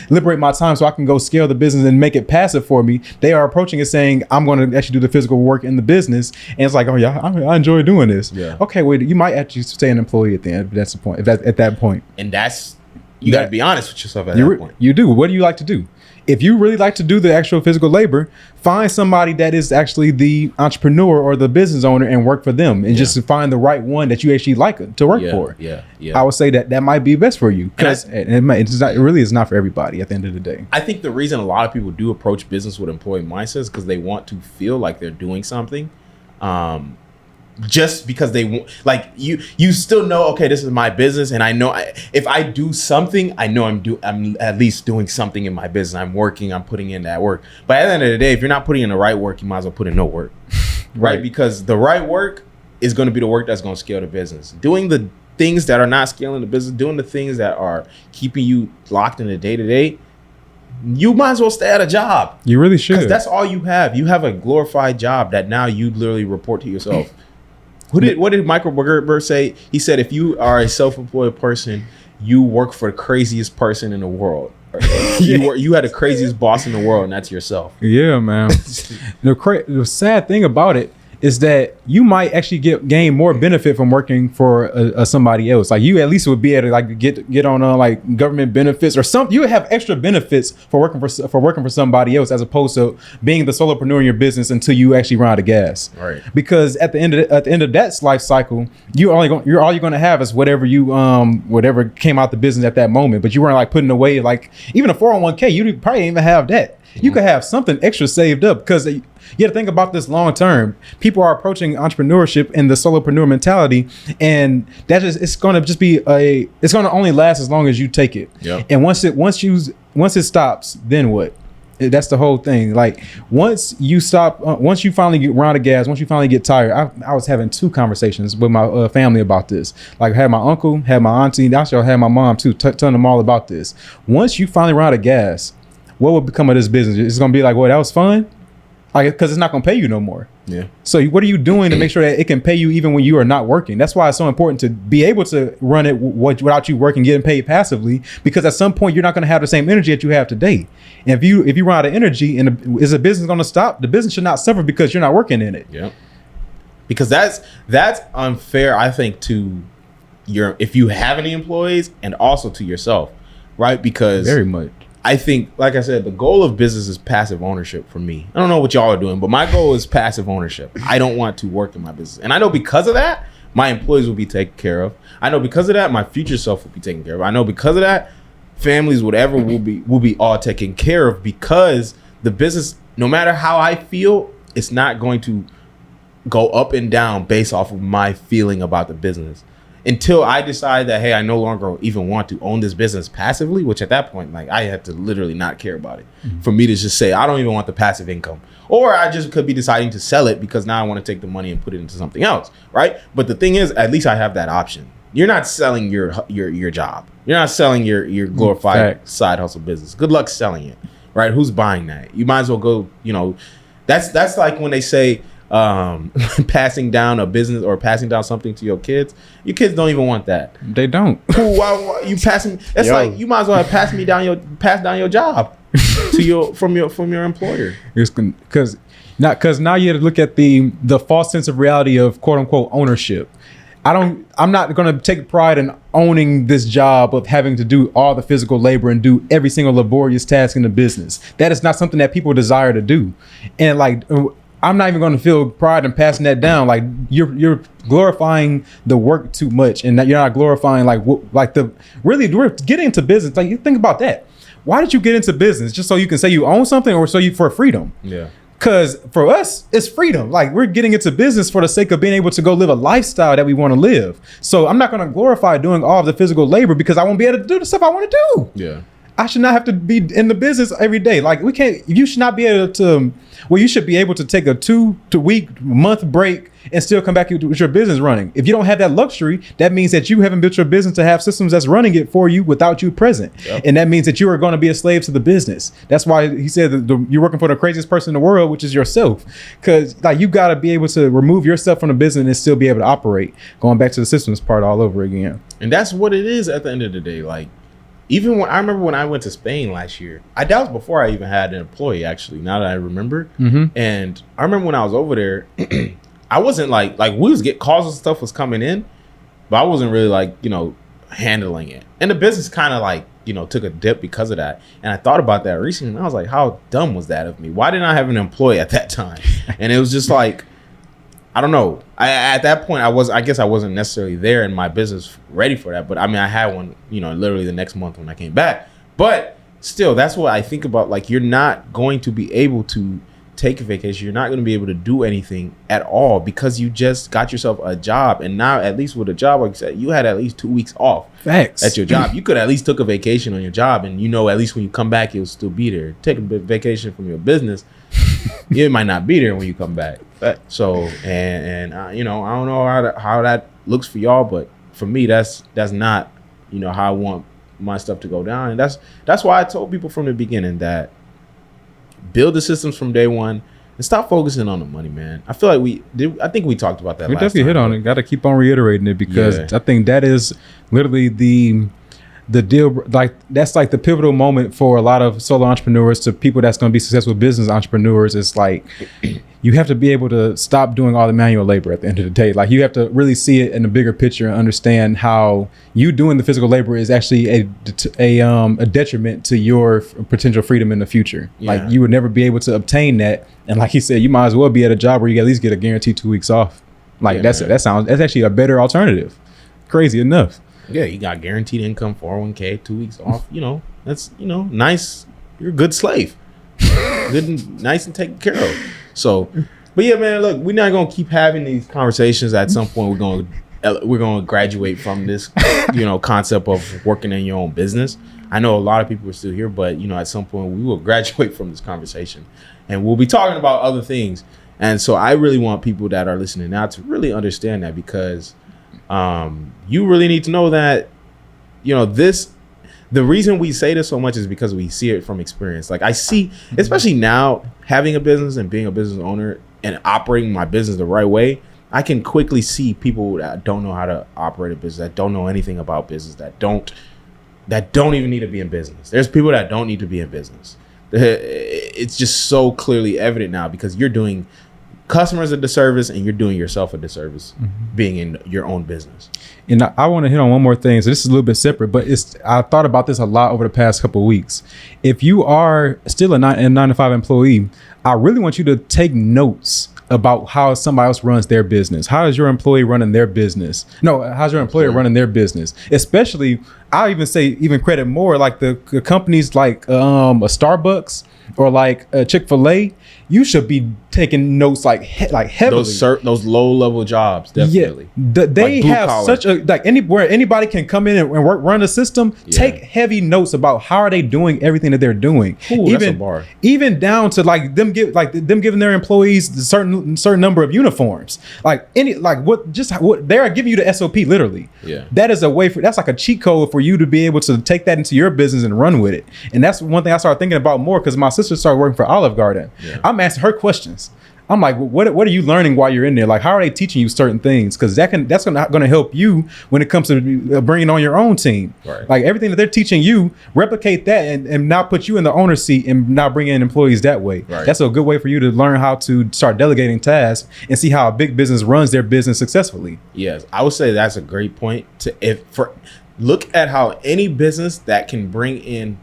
liberate my time so I can go scale the business and make it passive for me. They are approaching it saying, I'm going to actually do the physical work in the business, and it's like, oh yeah, I enjoy doing this. Yeah. Okay, wait, you might actually stay an employee at the end. That's the point. If that's at that point, and that's, you got to be honest with yourself at that point. You do. What do you like to do? If you really like to do the actual physical labor, find somebody that is actually the entrepreneur or the business owner and work for them, and just find the right one that you actually like to work for. Yeah. I would say that might be best for you, because it really is not for everybody at the end of the day. I think the reason a lot of people do approach business with employee mindsets is because they want to feel like they're doing something. Just because they want, like, you still know, okay, this is my business, and I know if I do something, I know I'm at least doing something in my business. I'm working, I'm putting in that work. But at the end of the day, if you're not putting in the right work, you might as well put in no work, right? Because the right work is going to be the work that's going to scale the business. Doing the things that are not scaling the business, doing the things that are keeping you locked in the day to day, you might as well stay at a job. You really should. 'Cause that's all you have. You have a glorified job that now you literally report to yourself. What did Michael Gerber say? He said, if you are a self-employed person, you work for the craziest person in the world. You had the craziest boss in the world, and that's yourself. Yeah, man. The sad thing about it is that you might actually gain more benefit from working for somebody else. Like you at least would be able to like get on like government benefits or something. You would have extra benefits for working for somebody else as opposed to being the solopreneur in your business until you actually run out of gas. Right. Because at the end of that life cycle, all you're going to have is whatever came out the business at that moment. But you weren't like putting away like even a 401k. You probably didn't even have that. You could have something extra saved up because you got to think about this long term. People are approaching entrepreneurship in the solopreneur mentality, and it's going to only last as long as you take it. Yep. And once it stops, then what? That's the whole thing. Like once you stop, once you finally get run out of gas, once you finally get tired. I was having 2 conversations with my family about this. Like I had my uncle, had my auntie, actually I had my mom too, telling them all about this. Once you finally run out of gas, what will become of this business? It's going to be like, well, that was fun. Like, because it's not going to pay you no more. Yeah. So what are you doing to make sure that it can pay you even when you are not working? That's why it's so important to be able to run it without you working, getting paid passively, because at some point you're not going to have the same energy that you have today. And if you run out of energy and is a business going to stop, the business should not suffer because you're not working in it. Yeah. Because that's unfair, I think, to if you have any employees and also to yourself, right? Because very much. I think, like I said, the goal of business is passive ownership for me. I don't know what y'all are doing, but my goal is passive ownership. I don't want to work in my business. And I know because of that, my employees will be taken care of. I know because of that, my future self will be taken care of. I know because of that, families, whatever, will be all taken care of because the business, no matter how I feel, it's not going to go up and down based off of my feeling about the business. Until I decide that, hey, I no longer even want to own this business passively, which at that point, like I had to literally not care about it. Mm-hmm. For me to just say, I don't even want the passive income. Or I just could be deciding to sell it because now I want to take the money and put it into something else, right? But the thing is, at least I have that option. You're not selling your job. You're not selling your glorified side hustle business. Good luck selling it, right? Who's buying that? You might as well go, that's like when they say, passing down a business or passing down something to your kids don't even want that. They don't. Why you passing? It's like you might as well have pass down your job to from your employer. It's because now you have to look at the false sense of reality of quote unquote ownership. I'm not going to take pride in owning this job of having to do all the physical labor and do every single laborious task in the business. That is not something that people desire to do. And like, I'm not even going to feel pride in passing that down. Like you're glorifying the work too much, and that you're not glorifying we're getting into business. Like you think about that. Why did you get into business? Just so you can say you own something, or for freedom? Yeah. Because for us, it's freedom. Like we're getting into business for the sake of being able to go live a lifestyle that we want to live. So I'm not going to glorify doing all of the physical labor because I won't be able to do the stuff I want to do. Yeah. I should not have to be in the business every day. Like you should not be able to, you should be able to take a 2-week, month break and still come back with your business running. If you don't have that luxury, that means that you haven't built your business to have systems that's running it for you without you present. Yep. And that means that you are going to be a slave to the business. That's why he said that you're working for the craziest person in the world, which is yourself. Because like you got to be able to remove yourself from the business and still be able to operate. Going back to the systems part all over again. And that's what it is at the end of the day. Like, even when I remember when I went to Spain last year, that was before I even had an employee, actually, now that I remember. Mm-hmm. And I remember when I was over there, I wasn't like we was get calls and stuff was coming in, but I wasn't really handling it. And the business kind of took a dip because of that. And I thought about that recently and I was like, how dumb was that of me? Why didn't I have an employee at that time? And it was just like, I don't know. At that point, I guess I wasn't necessarily there in my business ready for that. But I mean, I had one, literally the next month when I came back. But still, that's what I think about. Like, you're not going to be able to take a vacation. You're not going to be able to do anything at all because you just got yourself a job. And now, at least with a job, like you said, you had at least 2 weeks off. Facts. At your job. You could at least took a vacation on your job. And at least when you come back, you'll still be there. Take a vacation from your business. You might not be there when you come back. So and I don't know how that looks for y'all, but for me that's not how I want my stuff to go down. And that's why I told people from the beginning that build the systems from day one and stop focusing on the money, man. I feel like I think we talked about that last time. We definitely hit on it. Got to keep on reiterating it because I think that is literally the the deal, like that's like the pivotal moment for a lot of solo entrepreneurs to people that's going to be successful business entrepreneurs. It's like you have to be able to stop doing all the manual labor at the end of the day. Like you have to really see it in the bigger picture and understand how you doing the physical labor is actually a detriment to your potential freedom in the future. Yeah. Like you would never be able to obtain that. And like he said, you might as well be at a job where you at least get a guaranteed 2 weeks off. Like that's actually a better alternative. Crazy enough. Yeah, you got guaranteed income, 401k, 2 weeks off. That's nice. You're a good slave, good, and nice and taken care of. So, but yeah, man, look, we're not gonna keep having these conversations. At some point, we're gonna graduate from this, concept of working in your own business. I know a lot of people are still here, but at some point, we will graduate from this conversation, and we'll be talking about other things. And so, I really want people that are listening now to really understand that, because you really need to know that, the reason we say this so much is because we see it from experience. Like I see, especially now, having a business and being a business owner and operating my business the right way, I can quickly see people that don't know how to operate a business, that don't know anything about business, that don't even need to be in business. There's people that don't need to be in business. It's just so clearly evident now, because you're doing customers a disservice and you're doing yourself a disservice being in your own business. And I want to hit on one more thing. So this is a little bit separate, but I thought about this a lot over the past couple of weeks. If you are still a 9-to-5 employee, I really want you to take notes about how somebody else runs their business. How is your employee running their business? No, how's your employer running their business? Especially, I'll even say, even credit more like the companies like a Starbucks or like a Chick-fil-A. You should be taking notes like heavily. Those low level jobs, definitely. Yeah, they like have collar. such a where anybody can come in and run a system. Yeah. Take heavy notes about how are they doing everything that they're doing. Ooh, that's a bar. Even down to them giving their employees a certain number of uniforms. What they are giving you the SOP literally. Yeah, that is that's like a cheat code for you to be able to take that into your business and run with it. And that's one thing I started thinking about more because my sister started working for Olive Garden. Yeah. I'm asking her questions. I'm like, what are you learning while you're in there? Like, how are they teaching you certain things? Because that's not going to help you when it comes to bringing on your own team. Right. Like everything that they're teaching you, replicate that and now put you in the owner's seat and now bring in employees that way. Right. That's a good way for you to learn how to start delegating tasks and see how a big business runs their business successfully. Yes, I would say that's a great point. Look at how any business that can bring in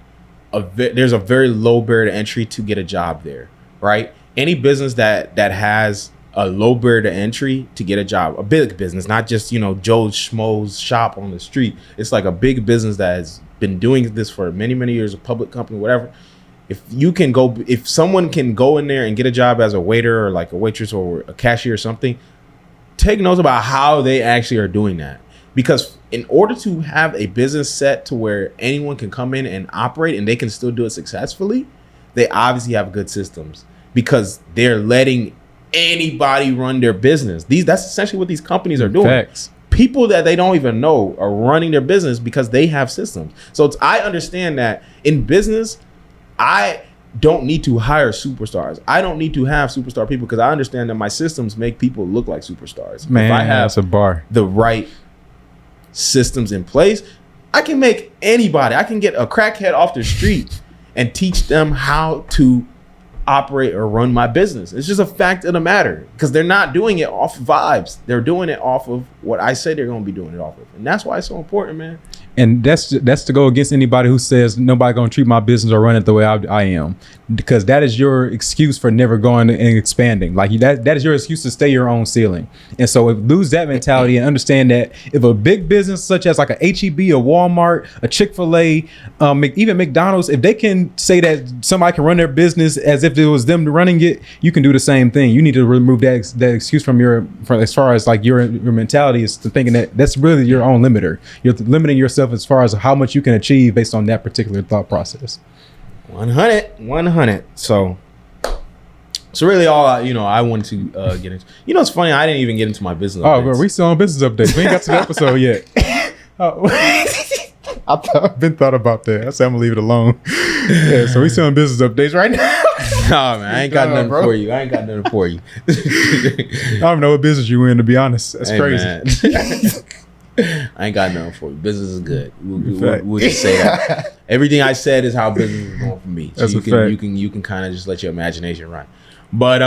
there's a very low barrier to entry to get a job there, right? Any business that has a low barrier to entry to get a job, a big business, not just, Joe Schmo's shop on the street. It's like a big business that has been doing this for many, many years, a public company, whatever. If someone can go in there and get a job as a waiter or like a waitress or a cashier or something, take notes about how they actually are doing that. Because in order to have a business set to where anyone can come in and operate and they can still do it successfully, they obviously have good systems because they're letting anybody run their business. That's essentially what these companies are doing. Facts. People that they don't even know are running their business because they have systems. So I understand that in business, I don't need to hire superstars. I don't need to have superstar people because I understand that my systems make people look like superstars. Man, if I have that's a bar. The right systems in place, I can make anybody. I can get a crackhead off the street and teach them how to operate or run my business. It's just a fact of the matter because they're not doing it off vibes. They're doing it off of what I say they're going to be doing it off of. And that's why it's so important, man. And that's to go against anybody who says nobody gonna treat my business or run it the way I am, because that is your excuse for never going and expanding. Like that is your excuse to stay your own ceiling. And so lose that mentality and understand that if a big business such as like a HEB, a Walmart, a Chick-fil-A, even McDonald's, if they can say that somebody can run their business as if it was them running it, you can do the same thing. You need to remove that excuse from as far as like your mentality is to thinking that that's really your own limiter. You're limiting yourself as far as how much you can achieve based on that particular thought process. 100. So really all I wanted to get into. It's funny, I didn't even get into my business updates. But we still on business updates. We ain't got to the episode yet. I've been thought about that. I said I'm gonna leave it alone. Yeah, so we still on business updates right now. No, man, I ain't got nothing for you. I don't even know what business you in, to be honest. That's crazy. I ain't got nothing for you. Business is good. We'll just say that. Everything I said is how business is going for me. So That's you can kind of just let your imagination run. But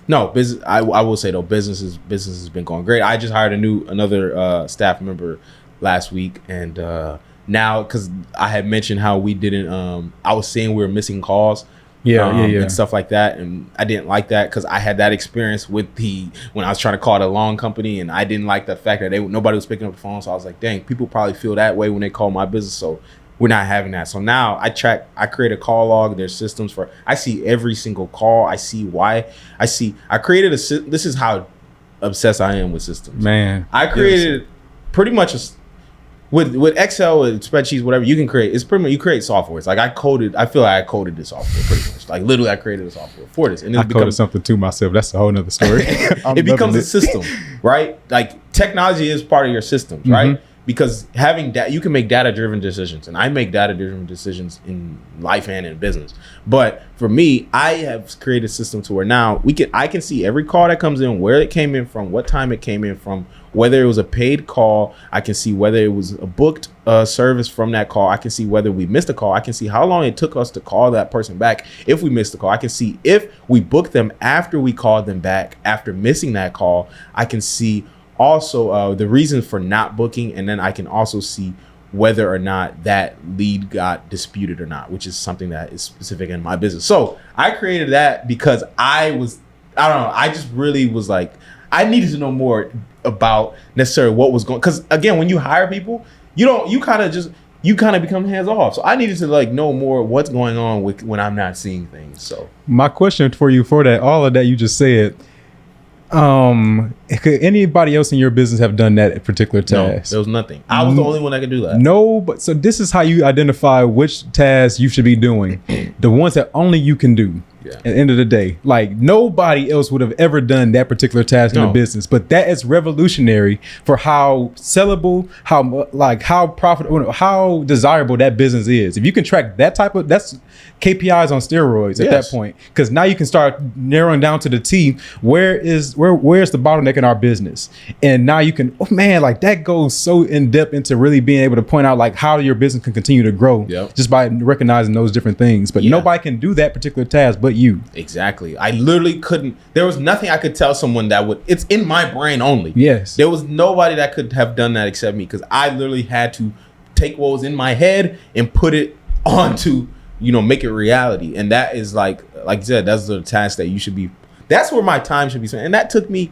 no, business. I will say though, business has been going great. I just hired another staff member last week, and now because I had mentioned how we didn't. I was saying we were missing calls. And stuff like that, and I didn't like that because I had that experience with when I was trying to call the loan company, and I didn't like the fact that nobody was picking up the phone. So I was like, dang, people probably feel that way when they call my business. So we're not having that. So now I create a call log. There's systems I see every single call. I see why. I created this is how obsessed I am with systems. Man, I created pretty much with Excel and spreadsheets, whatever you can create. It's pretty much you create software. It's like I feel like I coded this software pretty much. Like literally I created a software for this. And I coded something to myself. That's a whole nother story. It becomes a system, right? Like technology is part of your systems, right? Because having that, you can make data-driven decisions, and I make data-driven decisions in life and in business. But for me, I have created a system to where now I can see every call that comes in, where it came in from, what time it came in from, whether it was a paid call. I can see whether it was a booked service from that call. I can see whether we missed a call. I can see how long it took us to call that person back if we missed a call. I can see if we booked them after we called them back after missing that call. I can see also the reason for not booking, and then I can also see whether or not that lead got disputed or not, which is something that is specific in my business. So I created that because I just really was like, I needed to know more about necessarily what was going, because again, when you hire people, you kind of become hands off. So I needed to like know more what's going on when I'm not seeing things. So my question for you for that, all of that you just said, could anybody else in your business have done that particular task? No, there was nothing. I was the only one that could do that. No, but so this is how you identify which tasks you should be doing. The ones that only you can do. Yeah. At the end of the day, like nobody else would have ever done that particular task in the business, but that is revolutionary for how sellable, how profitable, how desirable that business is. If you can track that's KPIs on steroids at that point, because now you can start narrowing down to the T where's the bottleneck in our business, and now you can that goes so in depth into really being able to point out like how your business can continue to grow just by recognizing those different things. But nobody can do that particular task but you. Exactly. I literally couldn't. There was nothing I could tell someone that would. It's in my brain only. Yes. There was nobody that could have done that except me, because I literally had to take what was in my head and put it onto, make it reality. And that is like you said, that's the task that you should be. That's where my time should be spent. And that took me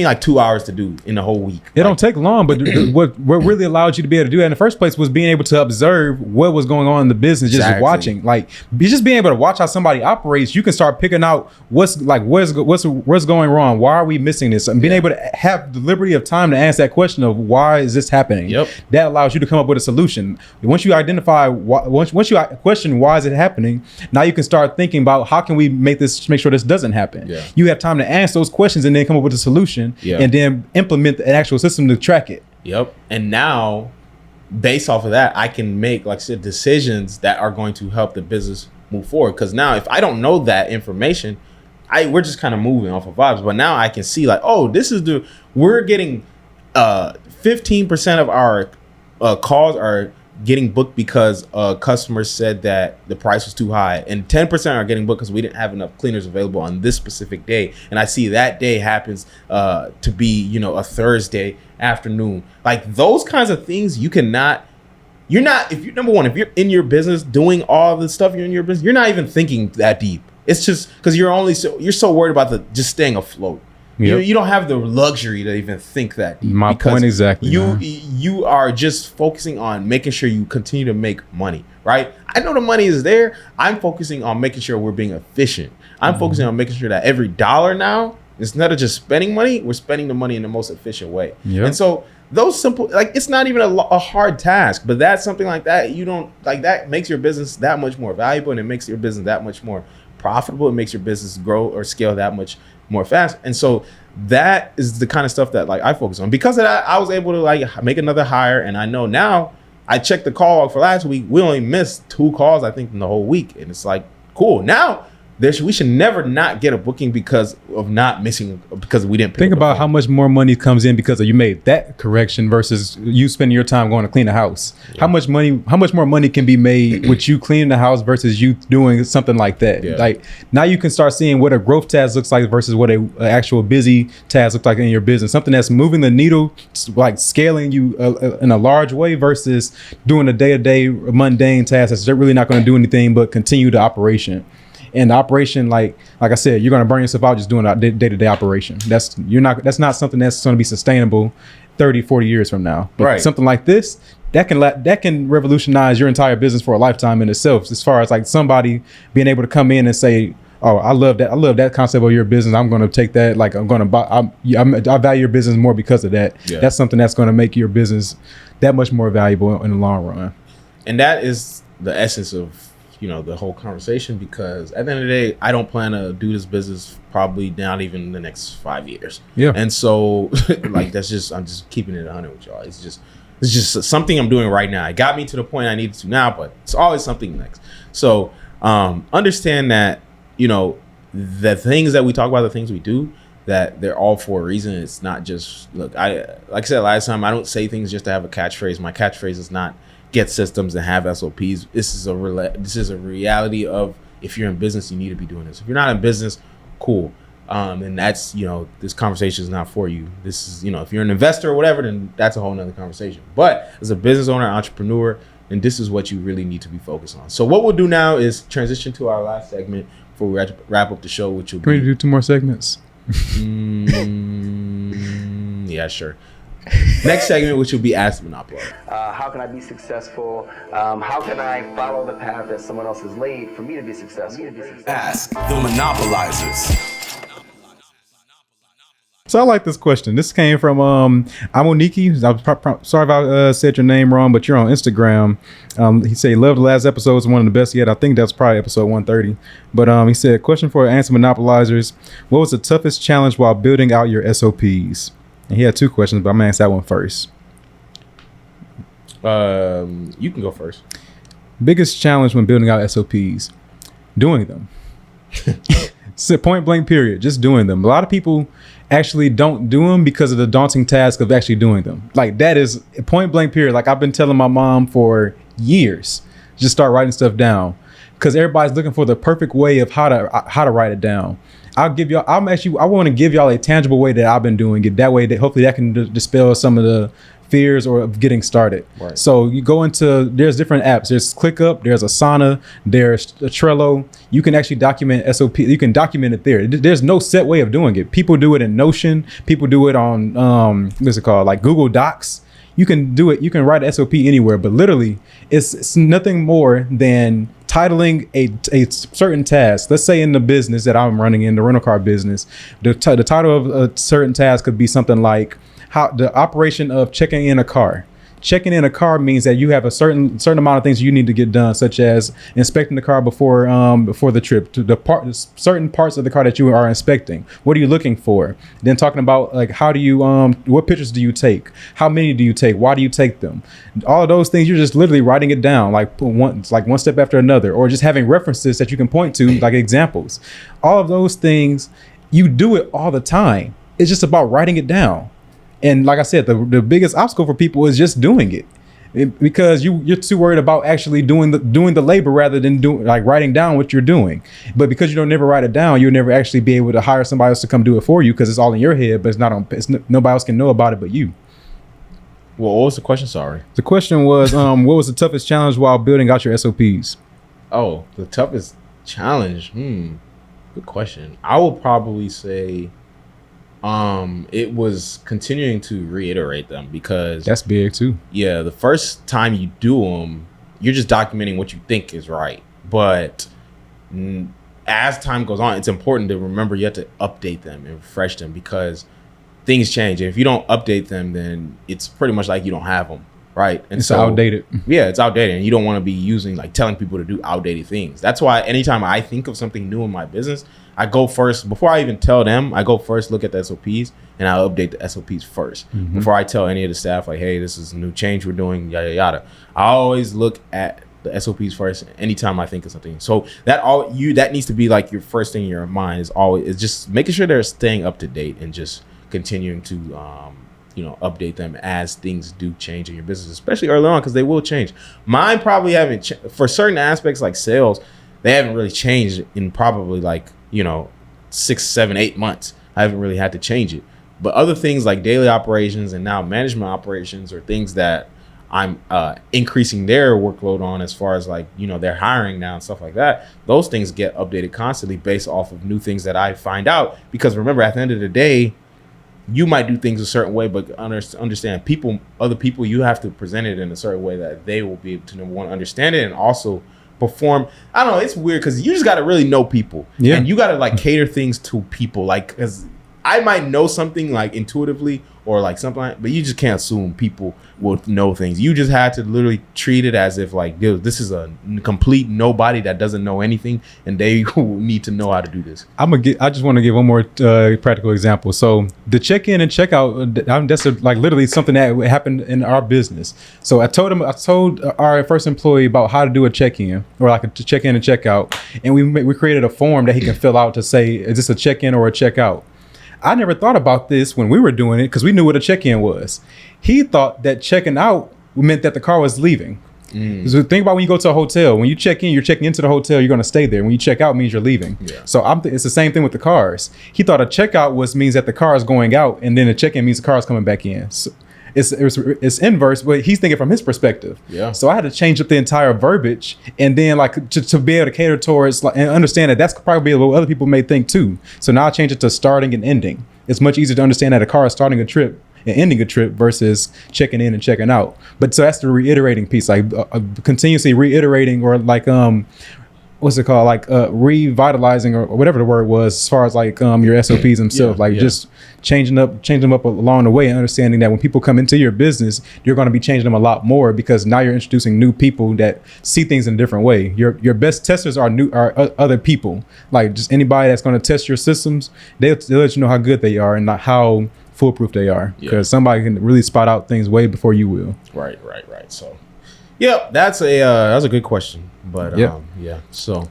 like 2 hours to do in the whole week. It don't take long, but what really allowed you to be able to do that in the first place was being able to observe what was going on in the business, just watching. Like just being able to watch how somebody operates, you can start picking out what's going wrong. Why are we missing this? And being able to have the liberty of time to answer that question of why is this happening? Yep. That allows you to come up with a solution. Once you identify once you question why is it happening, now you can start thinking about how can we make sure this doesn't happen. Yeah. You have time to answer those questions and then come up with a solution. And then implement an actual system to track it. Yep. And now, based off of that, I can make, like I said, decisions that are going to help the business move forward. Because now, if I don't know that information, we're just kind of moving off of vibes. But now I can see like, we're getting 15% of our calls are getting booked because customers said that the price was too high, and 10% are getting booked because we didn't have enough cleaners available on this specific day. And I see that day happens to be a Thursday afternoon. Like those kinds of things, if you're in your business doing all the stuff you're in your business, you're not even thinking that deep. It's just because you're so worried about just staying afloat. Yep. You don't have the luxury to even think that deep. My point exactly. You are just focusing on making sure you continue to make money, right? I know the money is there. I'm focusing on making sure we're being efficient. I'm focusing on making sure that every dollar now, instead of just spending money, we're spending the money in the most efficient way. Yep. And so those simple, it's not even a hard task, but that's something like that. That makes your business that much more valuable, and it makes your business that much more profitable. It makes your business grow or scale that much more fast. And so that is the kind of stuff that I focus on. Because of that, I was able to make another hire, and I know now, I checked the call log for last week. We only missed 2 calls, I think, in the whole week. And it's like, cool. Now we should never not get a booking because of not missing, because we didn't think about how much more money comes in because you made that correction versus you spending your time going to clean the house. Yeah. How much more money can be made with you cleaning the house versus you doing something like that? Yeah. Like now you can start seeing what a growth task looks like versus what a actual busy task looks like in your business. Something that's moving the needle, like scaling you in a large way versus doing a day-to-day mundane task that's really not going to do anything but continue the operation. And the operation, like I said, you're going to burn yourself out just doing a day-to-day operation. That's not something that's going to be sustainable 30, 40 years from now. But right. Something like this, that can revolutionize your entire business for a lifetime in itself. As far as like somebody being able to come in and say, oh, I love that concept of your business. I'm going to take that. Like I'm going to buy. I value your business more because of that. Yeah. That's something that's going to make your business that much more valuable in the long run. And that is the essence of the whole conversation, because at the end of the day, I don't plan to do this business probably not even the next 5 years. Yeah. And so like I'm just keeping it 100 with y'all. It's just something I'm doing right now. It got me to the point I needed to now, but it's always something next. So understand that, the things that we talk about, the things we do, that they're all for a reason. It's not just, like I said last time, I don't say things just to have a catchphrase. My catchphrase is not get systems and have SOPs. This is a reality of, if you're in business, you need to be doing this. If you're not in business, cool. And that's, this conversation is not for you. This is, if you're an investor or whatever, then that's a whole nother conversation. But as a business owner, entrepreneur, then this is what you really need to be focused on. So what we'll do now is transition to our last segment before we wrap up the show, which will be... Can we do 2 more segments? Yeah, sure. Next segment, which will be Ask Monopolizer. How can I be successful? How can I follow the path that someone else has laid for me to be successful? Ask the Monopolizers. So I like this question. This came from Amoniki. Sorry if I said your name wrong, but you're on Instagram. He said he loved the last episode. It's one of the best yet. I think that's probably episode 130. But he said, question for Answer Monopolizers. What was the toughest challenge while building out your SOPs? And he had 2 questions, but I'm going to answer that one first. You can go first. Biggest challenge when building out SOPs? Doing them. It's point blank period. Just doing them. A lot of people actually don't do them because of the daunting task of actually doing them. Like that is point blank period. Like I've been telling my mom for years, just start writing stuff down, because everybody's looking for the perfect way of how to write it down. I want to give y'all a tangible way that I've been doing it. That way that hopefully that can dispel some of the fears or of getting started. Right. So you go there's different apps. There's ClickUp, there's Asana, there's Trello. You can actually document SOP. You can document it there. There's no set way of doing it. People do it in Notion. People do it on what's it called? Like Google Docs. You can do it. You can write an SOP anywhere, but literally it's nothing more than titling a certain task. Let's say in the business that I'm running, in the rental car business, the title of a certain task could be something like how the operation of checking in a car. Checking in a car means that you have a certain amount of things you need to get done, such as inspecting the car before the trip, to certain parts of the car that you are inspecting. What are you looking for? Then talking about like how do you what pictures do you take? How many do you take? Why do you take them? All of those things, you're just literally writing it down like one step after another, or just having references that you can point to, like examples. All of those things, you do it all the time. It's just about writing it down. And like I said, the biggest obstacle for people is just doing it, because you're too worried about actually doing the labor rather than writing down what you're doing. But because you don't never write it down, you'll never actually be able to hire somebody else to come do it for you, because it's all in your head, but nobody else can know about it but you. Well, what was the question? Sorry. The question was, what was the toughest challenge while building out your SOPs? Oh, the toughest challenge. Good question. I would probably say it was continuing to reiterate them, because that's big too. Yeah, the first time you do them, you're just documenting what you think is right. But as time goes on, it's important to remember you have to update them and refresh them, because things change. And if you don't update them, then it's pretty much like you don't have them, right? And it's outdated. Yeah, it's outdated, and you don't want to be using telling people to do outdated things. That's why anytime I think of something new in my business, I go first, before I even tell them, I go first look at the SOPs, and I'll update the SOPs first before I tell any of the staff, like, hey, this is a new change we're doing, yada, yada. I always look at the SOPs first anytime I think of something. So that needs to be like your first thing in your mind is just making sure they're staying up to date and just continuing to update them as things do change in your business, especially early on, because they will change. Mine probably haven't for certain aspects like sales, they haven't really changed in probably 6, 7, 8 months. I haven't really had to change it. But other things like daily operations and now management operations are things that I'm increasing their workload on, as far as they're hiring now and stuff like that. Those things get updated constantly based off of new things that I find out. Because remember, at the end of the day, you might do things a certain way, but understand other people, you have to present it in a certain way that they will be able to, number one, understand it and also perform. I don't know, it's weird because you just got to really know people. Yeah. And you got to cater things to people. Because I might know something intuitively or something, but you just can't assume people will know things. You just had to literally treat it as if dude, this is a complete nobody that doesn't know anything, and they need to know how to do this. I just want to give one more practical example. So the check-in and check-out, that's literally something that happened in our business. So I told our first employee about how to do a check-in or a check-in and check-out, and we created a form that he can fill out to say, is this a check-in or a check-out? I never thought about this when we were doing it because we knew what a check-in was. He thought that checking out meant that the car was leaving. So think about when you go to a hotel. When you check in, you're checking into the hotel, you're going to stay there. When you check out, means you're leaving. Yeah. So it's the same thing with the cars. He thought a checkout means that the car is going out, and then a check-in means the car is coming back in. So it's inverse, but he's thinking from his perspective. Yeah. So I had to change up the entire verbiage, and then to be able to cater towards and understand that that's probably what other people may think too. So now I change it to starting and ending. It's much easier to understand that a car is starting a trip and ending a trip versus checking in and checking out. But so that's the reiterating piece, continuously reiterating, or what's it called, revitalizing or whatever the word was, as far as your SOPs themselves, just changing them up along the way, and understanding that when people come into your business, you're going to be changing them a lot more, because now you're introducing new people that see things in a different way. Your best testers are other people, just anybody that's going to test your systems. They'll let you know how good they are and not how foolproof they are, because somebody can really spot out things way before you will. Right. So that's a good question. But so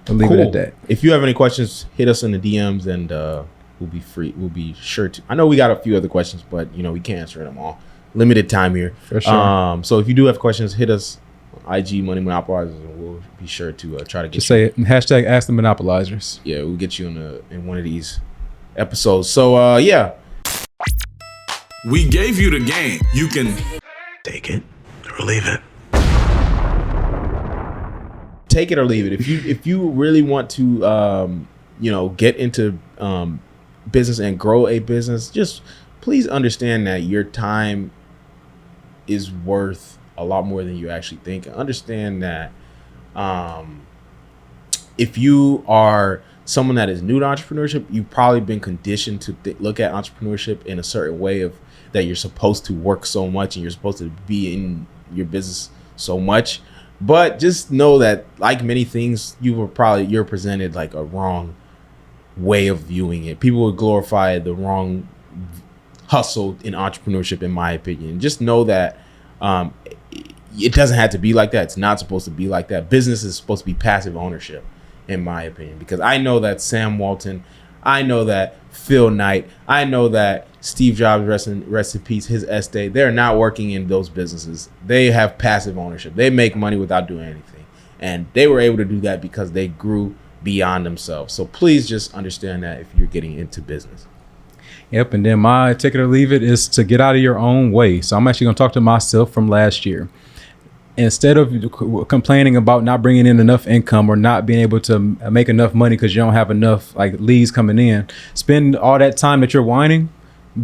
I'll leave it at that. If you have any questions, hit us in the DMs, and we'll be sure to. I know we got a few other questions, but we can't answer them all. Limited time here. For sure. So if you do have questions, hit us on IG Money Monopolizers, and we'll be sure to try to get just say it. Hashtag Ask the Monopolizers. Yeah, we'll get you in one of these episodes. So we gave you the game. You can take it or leave it. Take it or leave it. If you really want to get into business and grow a business, just please understand that your time is worth a lot more than you actually think. Understand that if you are someone that is new to entrepreneurship, you've probably been conditioned to look at entrepreneurship in a certain way of that you're supposed to work so much and you're supposed to be in your business so much. But just know that, like many things, you're presented a wrong way of viewing it. People would glorify the wrong hustle in entrepreneurship, in my opinion. Just know that it doesn't have to be like that. It's not supposed to be like that. Business is supposed to be passive ownership, in my opinion, because I know that Sam Walton, I know that Phil Knight, I know that Steve Jobs, rest in peace, his estate, they're not working in those businesses. They have passive ownership. They make money without doing anything. And they were able to do that because they grew beyond themselves. So please just understand that if you're getting into business. Yep. And then my take it or leave it is to get out of your own way. So I'm actually going to talk to myself from last year. Instead of complaining about not bringing in enough income or not being able to make enough money because you don't have enough leads coming in, spend all that time that you're whining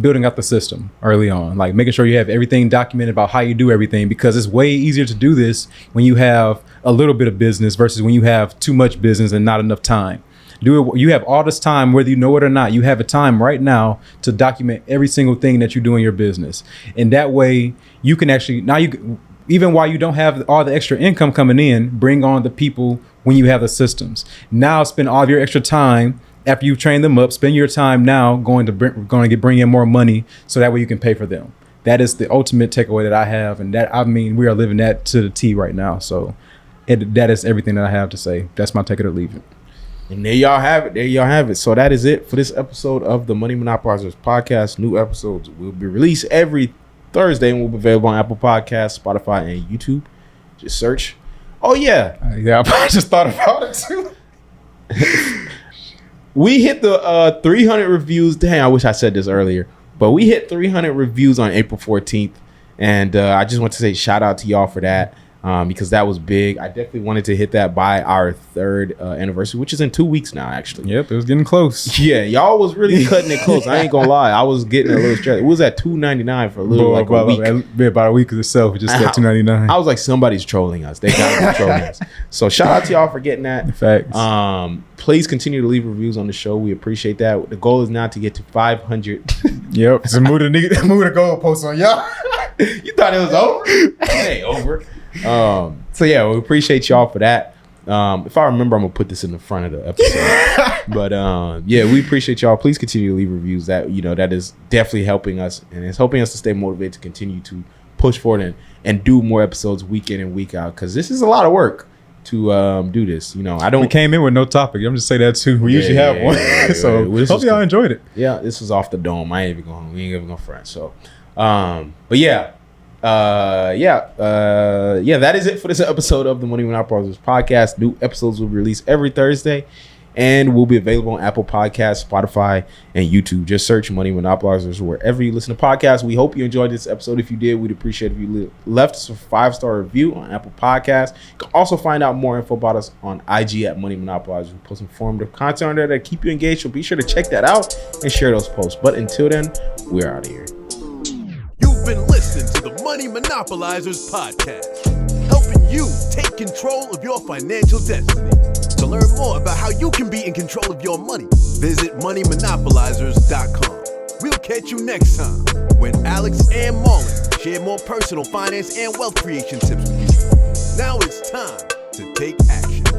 building up the system early on, making sure you have everything documented about how you do everything, because it's way easier to do this when you have a little bit of business versus when you have too much business and not enough time. You have all this time, whether you know it or not. You have a time right now to document every single thing that you do in your business, and that way you can actually even while you don't have all the extra income coming in, bring on the people when you have the systems. Now spend all of your extra time after you've trained them up. Spend your time now bring in more money, so that way you can pay for them. That is the ultimate takeaway that I have, and that we are living that to the T right now. So that is everything that I have to say. That's my take it or leave it. And there y'all have it. There y'all have it. So that is it for this episode of the Money Monopolizers podcast. New episodes will be released every Thursday and will be available on Apple Podcasts, Spotify, and YouTube. Just search. Oh, yeah. I just thought about it, too. We hit the 300 reviews. Dang, I wish I said this earlier. But we hit 300 reviews on April 14th. And I just want to say shout out to y'all for that. Because that was big. I definitely wanted to hit that by our 3rd anniversary, which is in 2 weeks now, actually. Yep, it was getting close. Yeah, y'all was really cutting it close. I ain't gonna lie. I was getting a little stressed. It was at $2.99 for a little a week. About a week of itself, it just got $2.99. I was like, somebody's trolling us. They gotta be trolling us. So shout out to y'all for getting that. Facts. Please continue to leave reviews on the show. We appreciate that. The goal is now to get to 500. Yep. So move the goal post on y'all. You thought it was over? It ain't over. So yeah, we appreciate y'all for that. If I remember, I'm gonna put this in the front of the episode. But yeah, we appreciate y'all. Please continue to leave reviews. That that is definitely helping us, and it's helping us to stay motivated to continue to push forward and do more episodes week in and week out, because this is a lot of work to do this. We came in with no topic. I'm just saying that too. We usually have one. So hope y'all enjoyed it. Yeah, this was off the dome. We ain't even going front. So but yeah. That is it for this episode of the Money Monopolizers podcast. New episodes will be released every Thursday and will be available on Apple Podcasts, Spotify, and YouTube. Just search Money Monopolizers wherever you listen to podcasts. We hope you enjoyed this episode. If you did, we'd appreciate if you left us a 5-star review on Apple Podcasts. You can also find out more info about us on IG at Money Monopolizers. We post informative content on there that keep you engaged, so be sure to check that out and share those posts. But until then, we're out of here. You've been listening to the Money Monopolizers podcast, helping you take control of your financial destiny. To learn more about how you can be in control of your money, visit moneymonopolizers.com. We'll catch you next time when Alex and Marlon share more personal finance and wealth creation tips with you. Now it's time to take action.